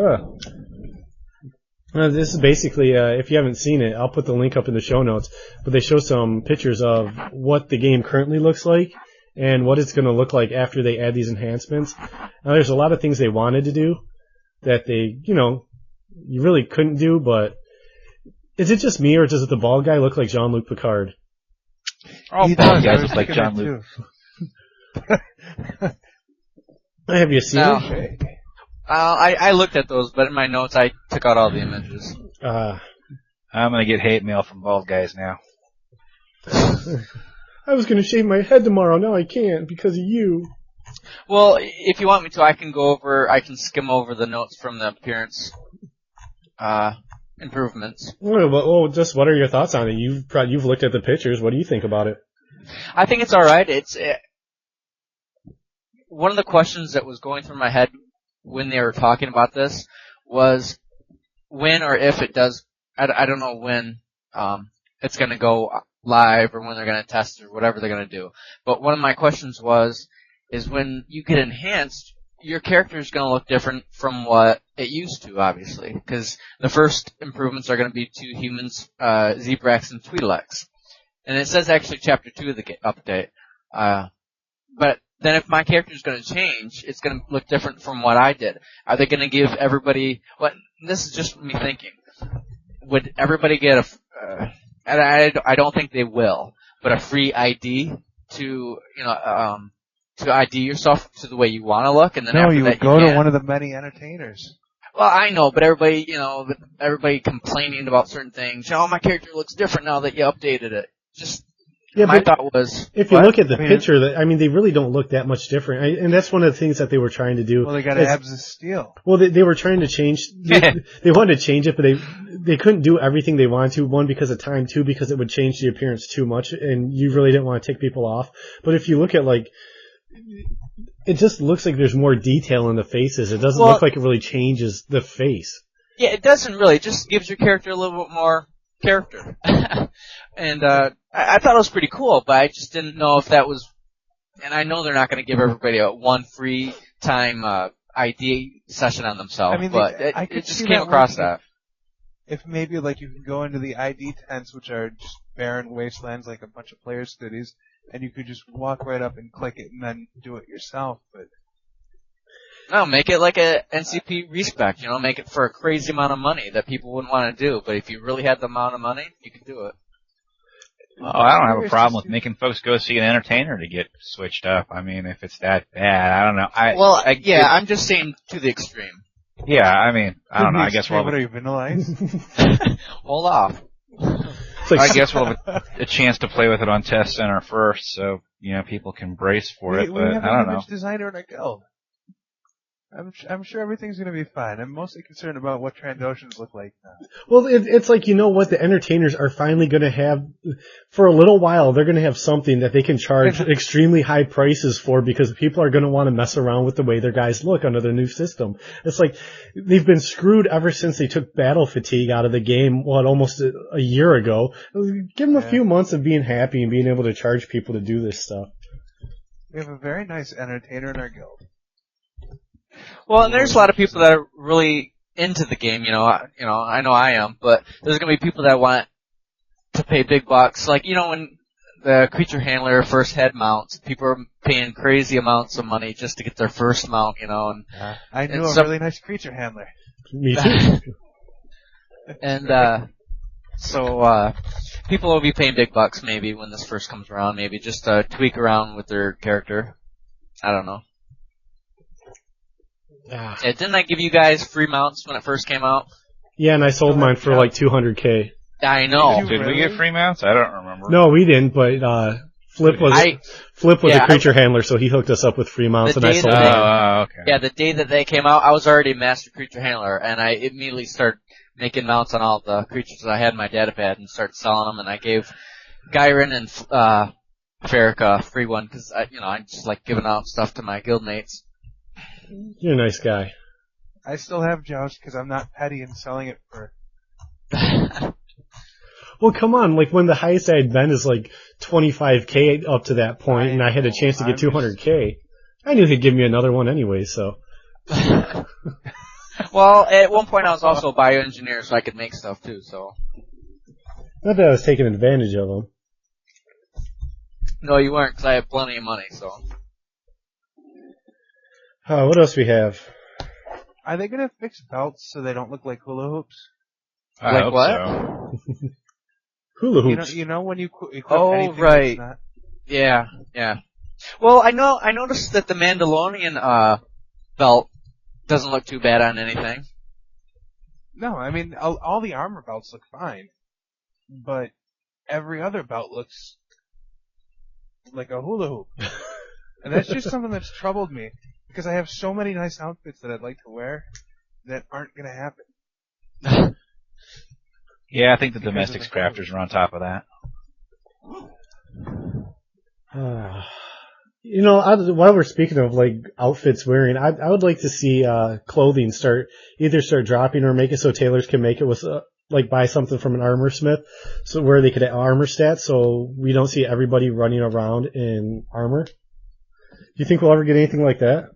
This is basically, if you haven't seen it, I'll put the link up in the show notes, but they show some pictures of what the game currently looks like and what it's going to look like after they add these enhancements. Now, there's a lot of things they wanted to do that they, you really couldn't do, but is it just me or does the bald guy look like Jean-Luc Picard? Oh, He bald does. guys I was look like thinking that John Luke. Have you seen No. it? I looked at those, but in my notes I took out all the images. I'm gonna get hate mail from bald guys now. I was going to shave my head tomorrow. Now I can't because of you. Well, if you want me to, I can skim over the notes from the appearance improvements. Well, just what are your thoughts on it? You've looked at the pictures. What do you think about it? I think it's all right. One of the questions that was going through my head when they were talking about this was when or if it does. I don't know when it's going to go live or when they're going to test or whatever they're going to do. But one of my questions is when you get enhanced, your character is going to look different from what it used to, obviously, because the first improvements are going to be to humans, Zebrax and Tweedlex. And it says actually Chapter 2 of the update. But then if my character is going to change, it's going to look different from what I did. Are they going to give everybody, this is just me thinking, would everybody get and I don't think they will, but a free ID to ID yourself to the way you want to look, and then No, after you that would go you to can. one of the many entertainers. Well, I know, but everybody complaining about certain things. My character looks different now that you updated it. My thought was, if you look at the picture, they really don't look that much different, and that's one of the things that they were trying to do. Well, they got abs of steel. Well, they were trying to change. They wanted to change it, but they couldn't do everything they wanted to. One, because of time. Two, because it would change the appearance too much, and you really didn't want to take people off. But if you look at it just looks like there's more detail in the faces. It doesn't look like it really changes the face. Yeah, it doesn't really. It just gives your character a little bit more character. And I thought it was pretty cool, but I just didn't know if that was. And I know they're not going to give everybody one free time ID session on themselves, I mean, but I could it just see came that across working. that. If maybe like you can go into the ID tents, which are just barren wastelands, like a bunch of player studies, and you could just walk right up and click it and then do it yourself. But No, make it like a NCP respec, make it for a crazy amount of money that people wouldn't want to do, but if you really had the amount of money, you could do it. Oh, I don't have a problem with making folks go see an entertainer to get switched up. I mean, if it's that bad, I don't know. I'm just saying to the extreme. Yeah, I mean, I don't know. I guess what are you, Vanilla Ice? Hold off. I guess we'll have a chance to play with it on Test Center first, so people can brace for it. We But have I don't an know. image designer in our guild. I'm sure everything's going to be fine. I'm mostly concerned about what Trandoshans look like now. Well, it's like, what the entertainers are finally going to have, for a little while, they're going to have something that they can charge extremely high prices for because people are going to want to mess around with the way their guys look under their new system. It's like, they've been screwed ever since they took battle fatigue out of the game, almost a year ago. Give them a few months of being happy and being able to charge people to do this stuff. We have a very nice entertainer in our guild. Well, and there's a lot of people that are really into the game, I know I am, but there's going to be people that want to pay big bucks. Like, when the creature handler first had mounts, people are paying crazy amounts of money just to get their first mount, and I knew a really nice creature handler. Me too. And, so people will be paying big bucks maybe when this first comes around, maybe just to tweak around with their character. I don't know. Yeah, didn't I give you guys free mounts when it first came out? Yeah, and I sold mine for like $200K. I know. Did we get free mounts? I don't remember. No, we didn't, but Flip was a creature handler, so he hooked us up with free mounts, and I sold mine. Okay. Yeah, the day that they came out, I was already a master creature handler, and I immediately started making mounts on all the creatures that I had in my datapad and started selling them, and I gave Gihren and Fariq a free one, because I just like giving out stuff to my guildmates. You're a nice guy. I still have Joust because I'm not petty and selling it for. Well, come on. Like, when the highest I had been is like 25K up to that point, and I had a chance to get 200K, I knew he'd give me another one anyway, so. Well, at one point I was also a bioengineer, so I could make stuff too, so. Not that I was taking advantage of him. No, you weren't, because I had plenty of money, so. What else we have? Are they going to fix belts so they don't look like hula hoops? I hope what? so. Hula hoops. You know when you equip anything right. that's not... Yeah. Well, I noticed that the Mandalorian belt doesn't look too bad on anything. No, I mean, all the armor belts look fine. But every other belt looks like a hula hoop. And that's just something that's troubled me. Because I have so many nice outfits that I'd like to wear that aren't going to happen. Yeah, I think the domestics crafters are on top of that. While we're speaking of like outfits wearing, I would like to see clothing start dropping or make it so tailors can make it with buy something from an armor smith, so where they could add armor stats, so we don't see everybody running around in armor. Do you think we'll ever get anything like that?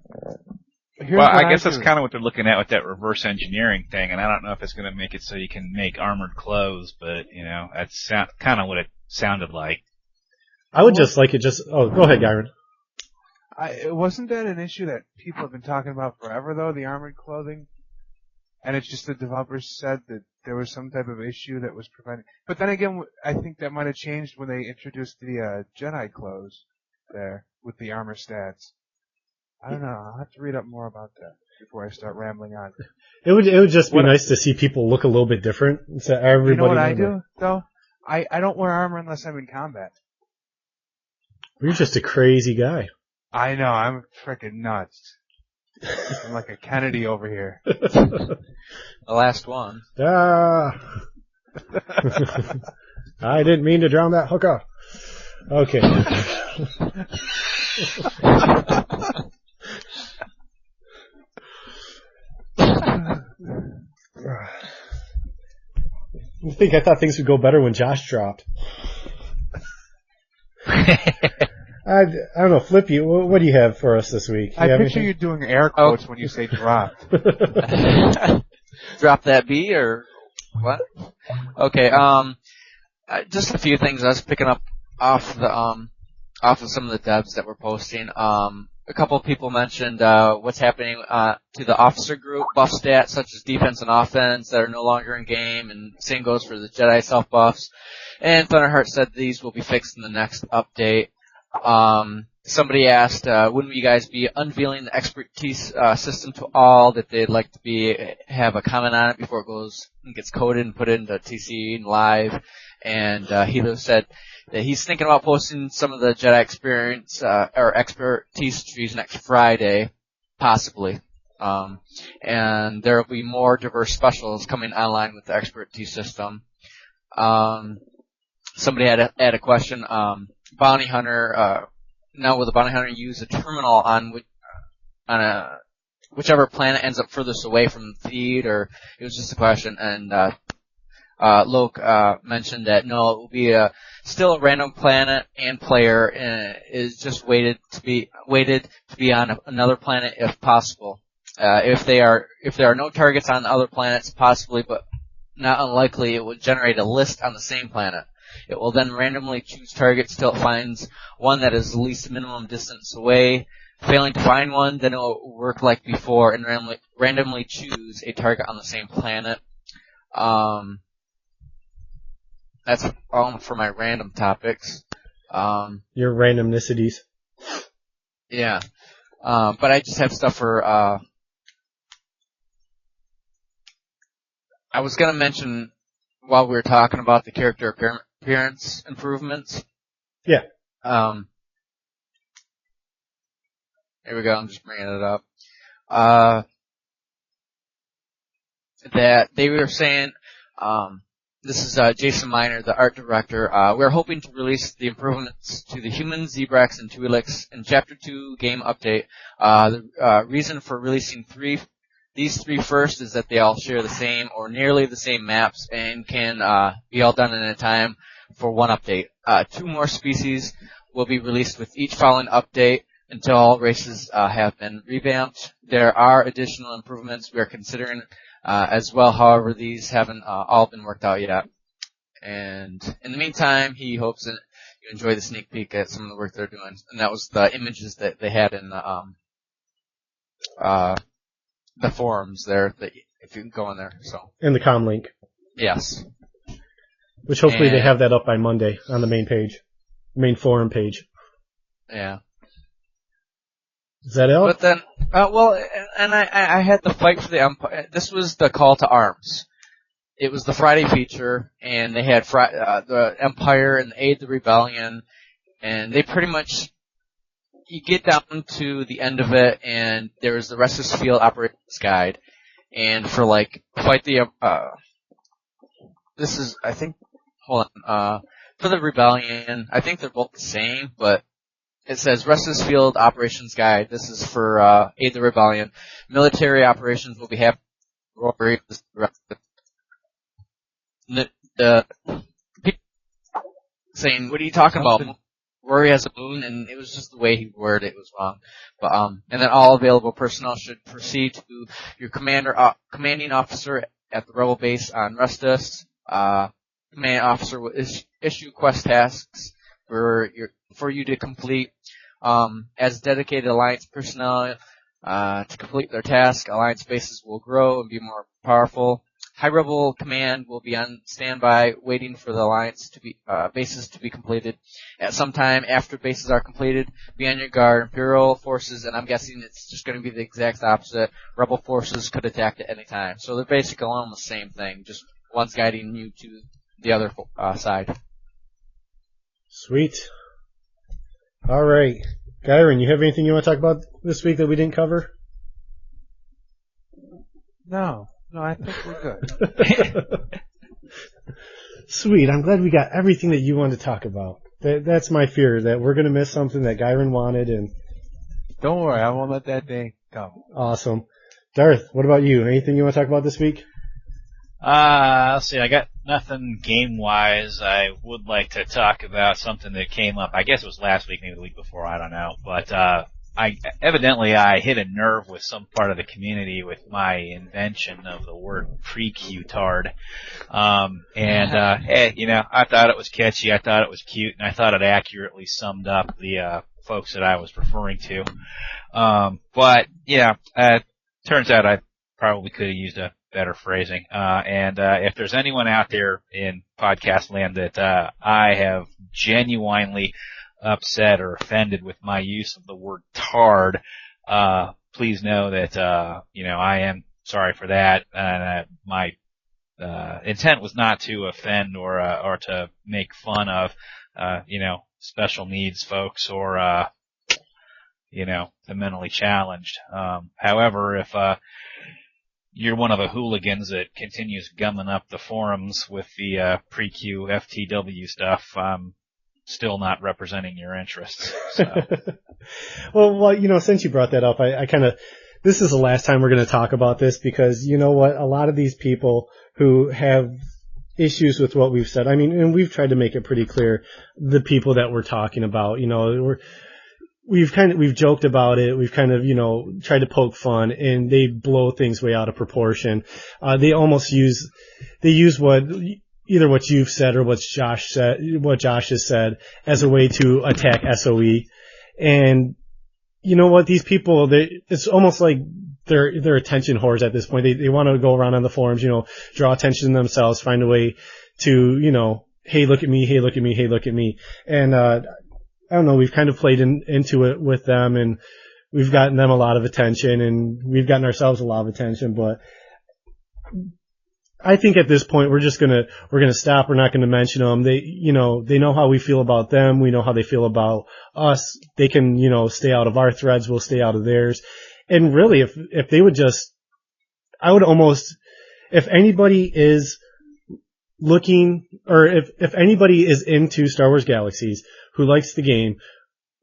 Well, I guess that's kind of what they're looking at with that reverse engineering thing, and I don't know if it's going to make it so you can make armored clothes, but, that's kind of what it sounded like. I would just like it oh, go ahead, Gihren. Wasn't that an issue that people have been talking about forever, though, the armored clothing? And it's just the developers said that there was some type of issue that was preventing. But then again, I think that might have changed when they introduced the Jedi clothes there with the armor stats. I don't know. I'll have to read up more about that before I start rambling on. It would just be nice to see people look a little bit different. So everybody. You know what I do though? I don't wear armor unless I'm in combat. You're just a crazy guy. I know. I'm freaking nuts. I'm like a Kennedy over here. The last one. I didn't mean to drown that hooker. Okay. I thought things would go better when Josh dropped. I don't know, Flippy, what do you have for us this week? I You have picture anything? you doing air quotes when you say dropped. Drop that B or what? Okay. Just a few things I was picking up off of some of the devs that were posting. A couple of people mentioned what's happening to the officer group buff stats, such as defense and offense, that are no longer in game, and same goes for the Jedi self buffs. And Thunderheart said these will be fixed in the next update. Somebody asked, when will you guys be unveiling the expertise system to all, that they'd like to have a comment on it before it goes and gets coded and put into TC and live. And Helios said that he's thinking about posting some of the Jedi experience or expertise trees next Friday, possibly. And there will be more diverse specials coming online with the expertise system. Somebody had a question. Bounty Hunter, now will the Bounty Hunter use a terminal on whichever planet ends up furthest away from the feed, or it was just a question? And Loke mentioned that no, it will be still a random planet, and player is just waited to be on another planet if possible. If there are no targets on the other planets, possibly, but not unlikely, it would generate a list on the same planet. It will then randomly choose targets till it finds one that is the least minimum distance away. Failing to find one, then it will work like before and randomly choose a target on the same planet. That's all for my random topics. Your randomnicities. Yeah. But I just have stuff for, I was gonna mention while we were talking about the character appearance improvements. Yeah. Here we go, I'm just bringing it up. That they were saying, this is Jason Miner, the art director. We're hoping to release the improvements to the humans, Zebrax, and Twi'leks in Chapter 2 game update. The reason for releasing these three first is that they all share the same or nearly the same maps and can be all done in a time for one update. 2 more species will be released with each following update until all races have been revamped. There are additional improvements we are considering as well. However, these haven't all been worked out yet. And in the meantime, he hopes that you enjoy the sneak peek at some of the work they're doing. And that was the images that they had in the forums there, that if you can go in there. So. And the Comlink. Yes. Which hopefully they have that up by Monday on the main page. Main forum page. Yeah. Is that it? But then, I had the fight for the Empire. This was the call to arms. It was the Friday feature, and they had the Empire and Aid the Rebellion, and they pretty much, you get down to the end of it, and there was the Restuss Field Operations Guide, and for fight the, this is, I think, hold on, for the Rebellion, I think they're both the same, but it says Restuss Field Operations Guide. This is for Aid the Rebellion. Military operations will be happening. The people saying, "What are you talking about? Rory has a moon," and it was just the way he worded it was wrong. But and then all available personnel should proceed to your commanding officer at the rebel base on Restuss. Commanding officer will issue quest tasks for you to complete. As dedicated Alliance personnel to complete their task, Alliance bases will grow and be more powerful. High Rebel Command will be on standby, waiting for the Alliance bases to be completed. At some time after bases are completed, be on your guard. Imperial forces, and I'm guessing it's just going to be the exact opposite. Rebel forces could attack at any time. So they're basically almost the same thing, just one's guiding you to the other side. Sweet. All right. Gihren, you have anything you want to talk about this week that we didn't cover? No, I think we're good. Sweet. I'm glad we got everything that you wanted to talk about. That's my fear, that we're going to miss something that Gihren wanted. And don't worry, I won't let that day go. Awesome. Darth, what about you? Anything you want to talk about this week? Let's see. I got nothing game-wise. I would like to talk about something that came up. I guess it was last week, maybe the week before. I don't know. But I hit a nerve with some part of the community with my invention of the word pre-Q-tard. I thought it was catchy. I thought it was cute, and I thought it accurately summed up the folks that I was referring to. Turns out I probably could have used a better phrasing. If there's anyone out there in podcast land that I have genuinely upset or offended with my use of the word tard, please know that I am sorry for that. My intent was not to offend or to make fun of special needs folks or the mentally challenged. However, if you're one of the hooligans that continues gumming up the forums with the pre-Q FTW stuff, I'm still not representing your interests. So. well, since you brought that up, I kind of, this is the last time we're going to talk about this because you know what? A lot of these people who have issues with what we've said, I mean, and we've tried to make it pretty clear, the people that we're talking about, we've joked about it. We've kind of, tried to poke fun, and they blow things way out of proportion. They almost use either what you've said or what Josh has said as a way to attack SOE. And you know what? These people, it's almost like they're attention whores at this point. They want to go around on the forums, draw attention to themselves, find a way to, hey, look at me, hey, look at me, hey, look at me. And, I don't know, we've kind of played into it with them, and we've gotten them a lot of attention, and we've gotten ourselves a lot of attention, but I think at this point we're gonna stop. We're not gonna mention them. They know how we feel about them. We know how they feel about us. They can, stay out of our threads. We'll stay out of theirs. And really, if they would just, I would almost, if anybody is looking, or if anybody is into Star Wars Galaxies, who likes the game,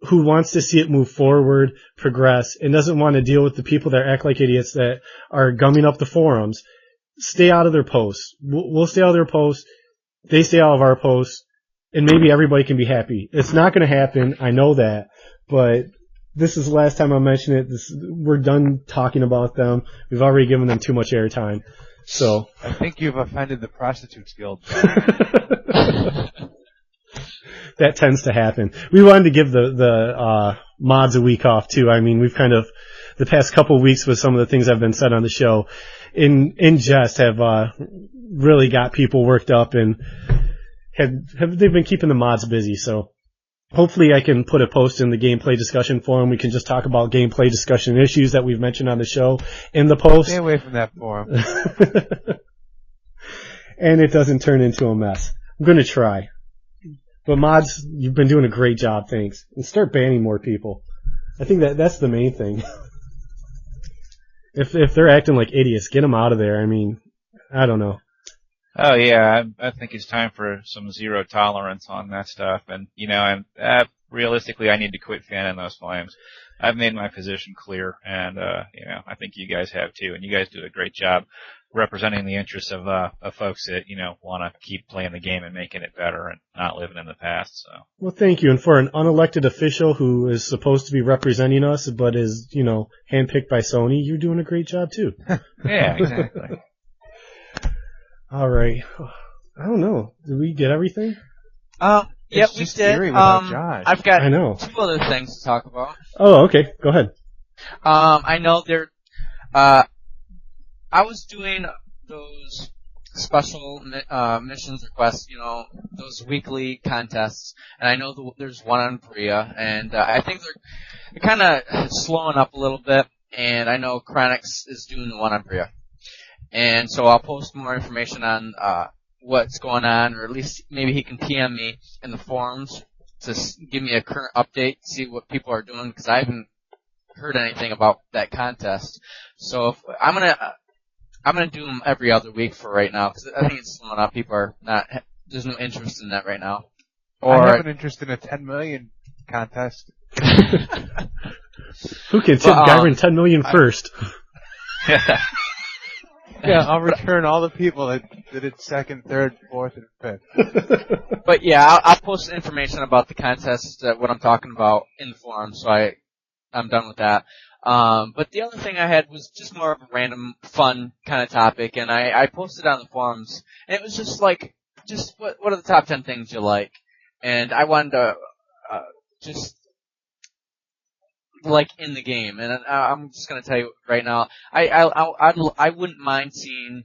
who wants to see it move forward, progress, and doesn't want to deal with the people that act like idiots that are gumming up the forums, stay out of their posts. We'll stay out of their posts. They stay out of our posts, and maybe everybody can be happy. It's not going to happen. I know that, but this is the last time I mention it. We're done talking about them. We've already given them too much airtime. So I think you've offended the Prostitutes Guild. That tends to happen. We wanted to give the mods a week off too. I mean, we've kind of, the past couple of weeks with some of the things that have been said on the show in jest have really got people worked up, and they've been keeping the mods busy. So hopefully I can put a post in the gameplay discussion forum. We can just talk about gameplay discussion issues that we've mentioned on the show in the post. Stay away from that forum. And it doesn't turn into a mess. I'm going to try. But mods, you've been doing a great job, thanks. And start banning more people. I think that's the main thing. If they're acting like idiots, get them out of there. I mean, I don't know. Oh yeah, I think it's time for some zero tolerance on that stuff. And realistically, I need to quit fanning those flames. I've made my position clear, and I think you guys have too. And you guys do a great job representing the interests of folks that want to keep playing the game and making it better and not living in the past. So. Well, thank you. And for an unelected official who is supposed to be representing us but is handpicked by Sony, you're doing a great job too. Yeah, exactly. All right. I don't know. Did we get everything? Yep, we did. I've got 2 other things to talk about. Oh, okay. Go ahead. I know I was doing those special missions requests, those weekly contests, and I know there's one on Bria, and I think they're kind of slowing up a little bit, and I know Chronix is doing the one on Bria. And so I'll post more information on what's going on, or at least maybe he can PM me in the forums to give me a current update, see what people are doing, because I haven't heard anything about that contest. So I'm gonna do them every other week for right now, because I think it's slowing up. People are not. There's no interest in that right now. Or I have an interest in a 10 million contest. Who can tip Gihren 10 million first? Yeah, I'll return all the people that did second, third, fourth, and fifth. But yeah, I'll post information about the contest, what I'm talking about in the forum, so I'm done with that. But the other thing I had was just more of a random, fun kind of topic, and I posted on the forums, and it was just like, what are the top 10 things you like? And I wanted to, just, like, in the game, and I'm just gonna tell you right now, I wouldn't mind seeing,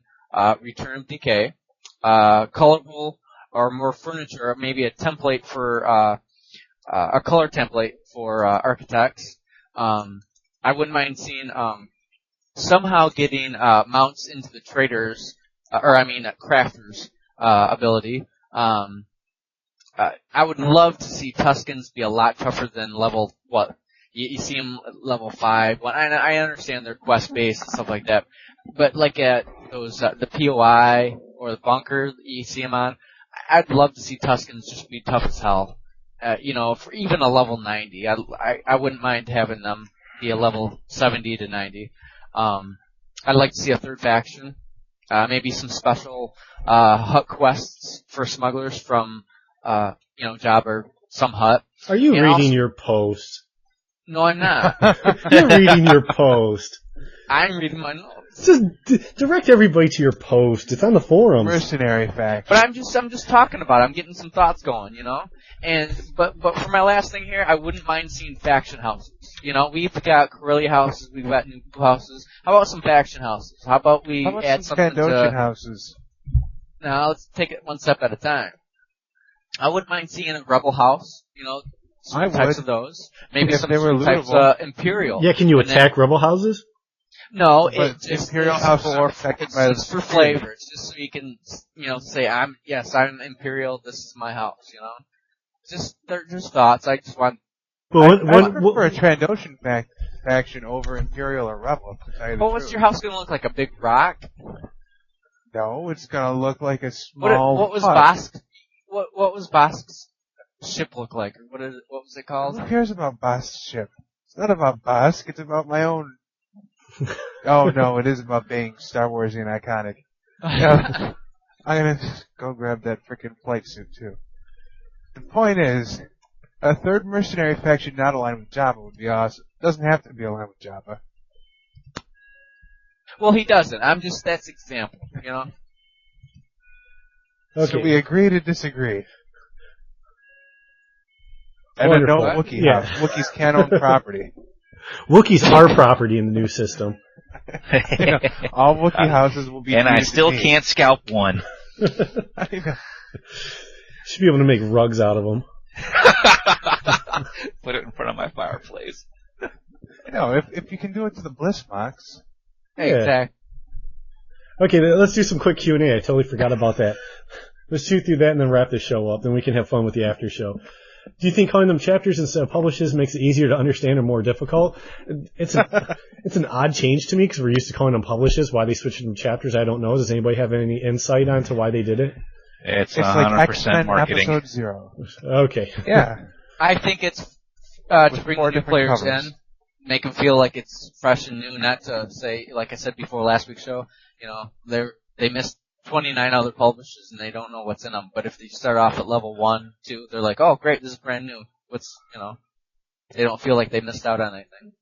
Return of Decay, colorful, or more furniture, or maybe a template for, a color template for, architects. I wouldn't mind seeing, somehow getting, mounts into the traders, crafters, ability. I would love to see Tuscans be a lot tougher than level, you see them at level 5. I understand they're quest based and stuff like that, but like at those, the POI or the bunker that you see them on, I'd love to see Tuscans just be tough as hell. For even a level 90. I wouldn't mind having them be a level 70 to 90. I'd like to see a third faction. Maybe some special, hut quests for smugglers from, Job or some hut. Are you reading your post? No, I'm not. You're reading your post. I'm reading my notes. Just direct everybody to your post. It's on the forums. Mercenary fact. But I'm just talking about it. I'm getting some thoughts going, But for my last thing here, I wouldn't mind seeing faction houses. We've got Corellia houses, we've got new houses. How about some faction houses? How about we add something to houses? Now let's take it one step at a time. I wouldn't mind seeing a rebel house. Some types of those. Maybe if some they were types of Imperial. Yeah, can you attack rebel houses? No, but it's just Imperial House for affected by it's for flavor. It's just so you can, say I'm Imperial. This is my house. They're just thoughts. I just want. I prefer a Trandoshan faction over Imperial or Rebel. To tell you the What's truth. your house gonna look like? A big rock? No, it's gonna look like a small. What was hut. Bosk? What was Bosk's ship look like? Or what was it called? Who cares about Bosk's ship? It's not about Bosk. It's about my own. Oh no, it is about being Star Warsian iconic. Yeah, I'm gonna go grab that frickin' flight suit too. The point is, a third mercenary faction not aligned with Jabba would be awesome. Doesn't have to be aligned with Jabba. Well, he doesn't. That's example, Okay. So we agree to disagree. And a no Wookiee house. Wookiees can't own property. Wookiees are property in the new system. All Wookiee houses will be. And I still can't scalp one. Should be able to make rugs out of them. Put it in front of my fireplace. If you can do it to the Bliss box. Yeah. Exactly. Okay, let's do some quick Q&A. I totally forgot about that. Let's shoot through that and then wrap the show up. Then we can have fun with the after show. Do you think calling them chapters instead of publishes makes it easier to understand or more difficult? It's an odd change to me because we're used to calling them publishes. Why they switched them to chapters, I don't know. Does anybody have any insight onto why they did it? It's 100% like X-Men marketing. Episode 0. Okay. Yeah. I think it's to With bring four new different players covers. in, make them feel like it's fresh and new, not to say, like I said before last week's show, they missed 29 other publishers and they don't know what's in them. But if they start off at level 1, 2, they're like, oh great, this is brand new. They don't feel like they missed out on anything.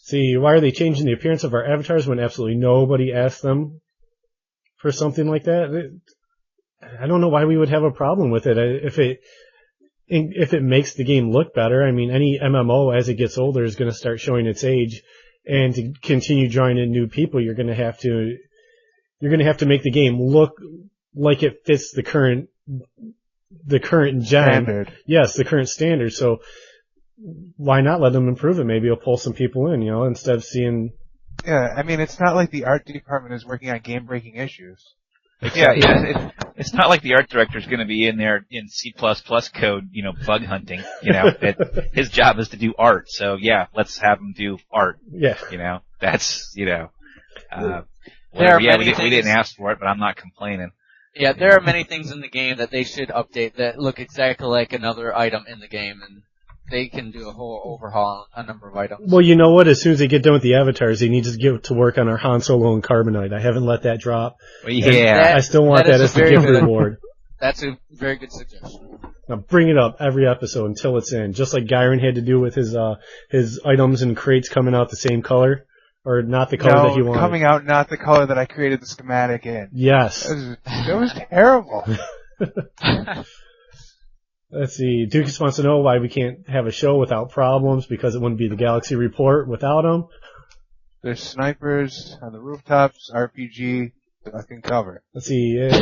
See, why are they changing the appearance of our avatars when absolutely nobody asked them for something like that? I don't know why we would have a problem with it. If it makes the game look better, I mean, any MMO as it gets older is going to start showing its age, and to continue drawing in new people, you're going to have to make the game look like it fits the current gen. Standard. Yes, the current standard. So why not let them improve it? Maybe it'll pull some people in, instead of seeing. Yeah, I mean, it's not like the art department is working on game-breaking issues. Yeah. It's not like the art director's going to be in there in C++ code, bug hunting. His job is to do art. So yeah, let's have him do art. Yeah. That's There are we many didn't ask for it, but I'm not complaining. Yeah, there are many things in the game that they should update that look exactly like another item in the game, and they can do a whole overhaul on a number of items. Well, you know what? As soon as they get done with the avatars, they need to get to work on our Han Solo and Carbonite. I haven't let that drop. Well, yeah. I still want that as the gift reward. That's a very good suggestion. Now bring it up every episode until it's in, just like Gihren had to do with his items and crates coming out the same color, or not the color that he wanted. Coming out not the color that I created the schematic in. Yes. That was terrible. Let's see. Dukas wants to know why we can't have a show without problems, because it wouldn't be the Galaxy Report without them. There's snipers on the rooftops, RPG, I can cover. Let's see. If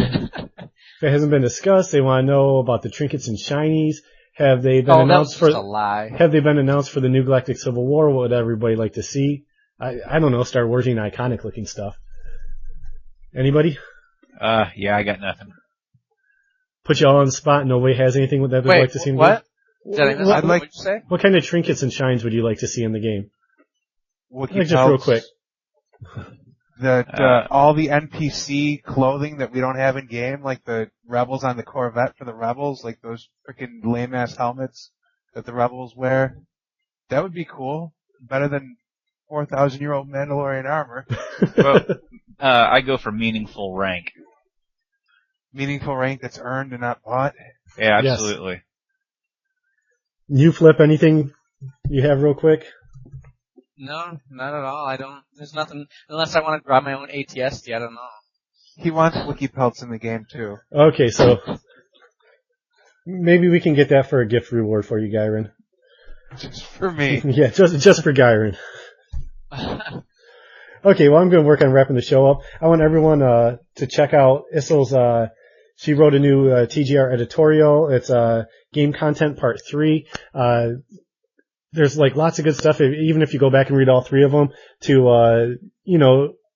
it hasn't been discussed, they want to know about the trinkets and shinies. Have they been announced for? A lie. Have they been announced for the new Galactic Civil War? What would everybody like to see? I don't know. Star Wars and iconic looking stuff. Anybody? Yeah, I got nothing. Put you all on the spot. Nobody has anything that they'd like to see in the what? game? Did I miss something? What'd you say? What kind of trinkets and shines would you like to see in the game? Wookiee Like just real pelts. quick. That all the NPC clothing that we don't have in game, like the rebels on the Corvette for the rebels, like those freaking lame ass helmets that the rebels wear. That would be cool. Better than 4,000-year-old Mandalorian armor. Well, I go for meaningful rank. Meaningful rank that's earned and not bought. Yeah, absolutely. You flip anything you have real quick? No, not at all. I don't. There's nothing unless I want to grab my own ATSD. I don't know. He wants Wookiee pelts in the game too. Okay, so maybe we can get that for a gift reward for you, Gihren. Just for me. Yeah, just for Gihren. Okay, well, I'm going to work on wrapping the show up. I want everyone to check out Issel's. She wrote a new TGR editorial. It's Game Content Part 3. There's like lots of good stuff, even if you go back and read all three of them, to,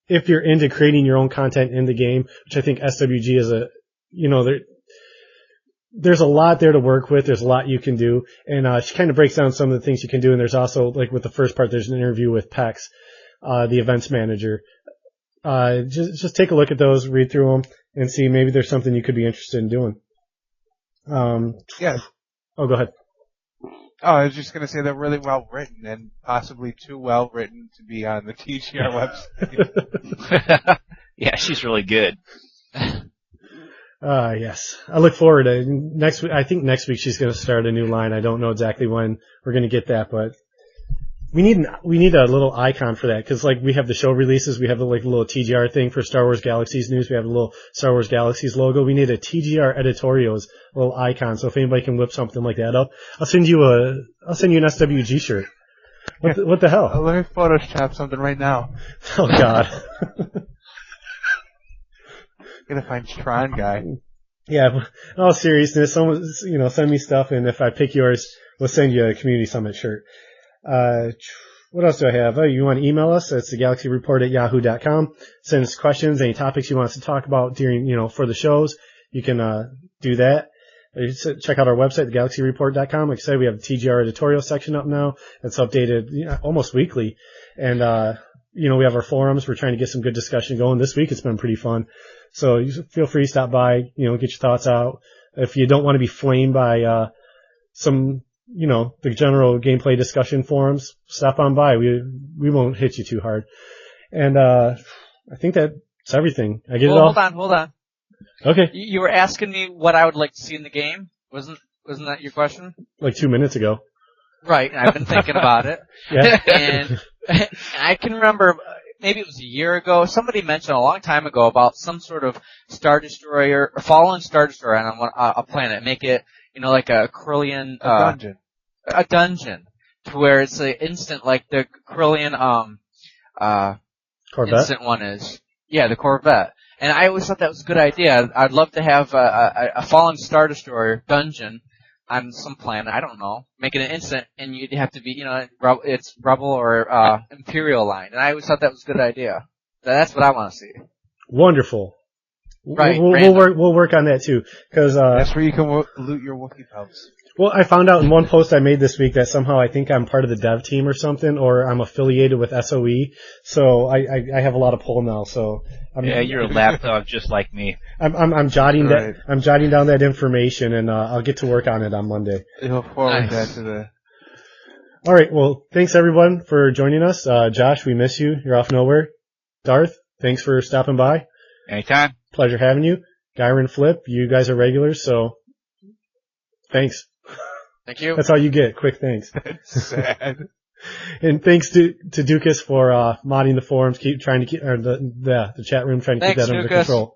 if you're into creating your own content in the game, which I think SWG is there's a lot there to work with. There's a lot you can do. And she kind of breaks down some of the things you can do. And there's also, like with the first part, there's an interview with Pex, the events manager. Just take a look at those, read through them, and see maybe there's something you could be interested in doing. Yeah. Oh, go ahead. Oh, I was just going to say they're really well written and possibly too well written to be on the TGR website. Yeah, she's really good. Yes. I look forward to next week. I think next week she's going to start a new line. I don't know exactly when we're going to get that, but we need a little icon for that, because like we have the show releases, we have the like little TGR thing for Star Wars Galaxies news, we have a little Star Wars Galaxies logo. We need a TGR editorials little icon. So if anybody can whip something like that up, I'll send you an SWG shirt. What the hell? Let me Photoshop something right now. Oh God. Gonna find Tron guy. Yeah, in all seriousness, someone, send me stuff, and if I pick yours, we'll send you a Community Summit shirt. What else do I have? You want to email us? It's thegalaxyreport@yahoo.com. Send us questions, any topics you want us to talk about during, for the shows. You can, do that. Check out our website, thegalaxyreport.com. Like I said, we have the TGR editorial section up now. It's updated almost weekly. And, we have our forums. We're trying to get some good discussion going. This week it's been pretty fun. So you feel free to stop by, get your thoughts out. If you don't want to be flamed by, some, the general gameplay discussion forums, stop on by. We won't hit you too hard. And, I think that's everything. I get it all? Hold on. Okay. You were asking me what I would like to see in the game? Wasn't that your question? Like 2 minutes ago. Right. I've been thinking about it. Yeah. And I can remember, maybe it was a year ago, somebody mentioned a long time ago about some sort of Star Destroyer, or fallen Star Destroyer on a planet. Make it, like a Corellian, Dungeon. A dungeon. To where it's an instant, like the Corellian, Corvette? instant one is. Yeah, the Corvette. And I always thought that was a good idea. I'd love to have a fallen Star Destroyer dungeon on some planet. I don't know. Make it an instant, and you'd have to be, it's Rebel or Imperial line. And I always thought that was a good idea. That's what I want to see. Wonderful. Right. We'll work on that too, because That's where you can loot your Wookiee pelts. Well, I found out in one post I made this week that somehow I think I'm part of the dev team or something, or I'm affiliated with SOE. So I have a lot of pull now. So you're a lapdog just like me. I'm jotting Right. I'm jotting down that information, and I'll get to work on it on Monday. You'll forward Nice. that to the All right. Well, thanks everyone for joining us. Josh, we miss you. You're off nowhere. Darth, thanks for stopping by. Anytime. Pleasure having you. Gihren, Flip, you guys are regulars, so thanks. Thank you. That's all you get. Quick thanks. Sad. And thanks to Dukas for modding the forums, the chat room, trying to Thanks, keep that under Dukas. control.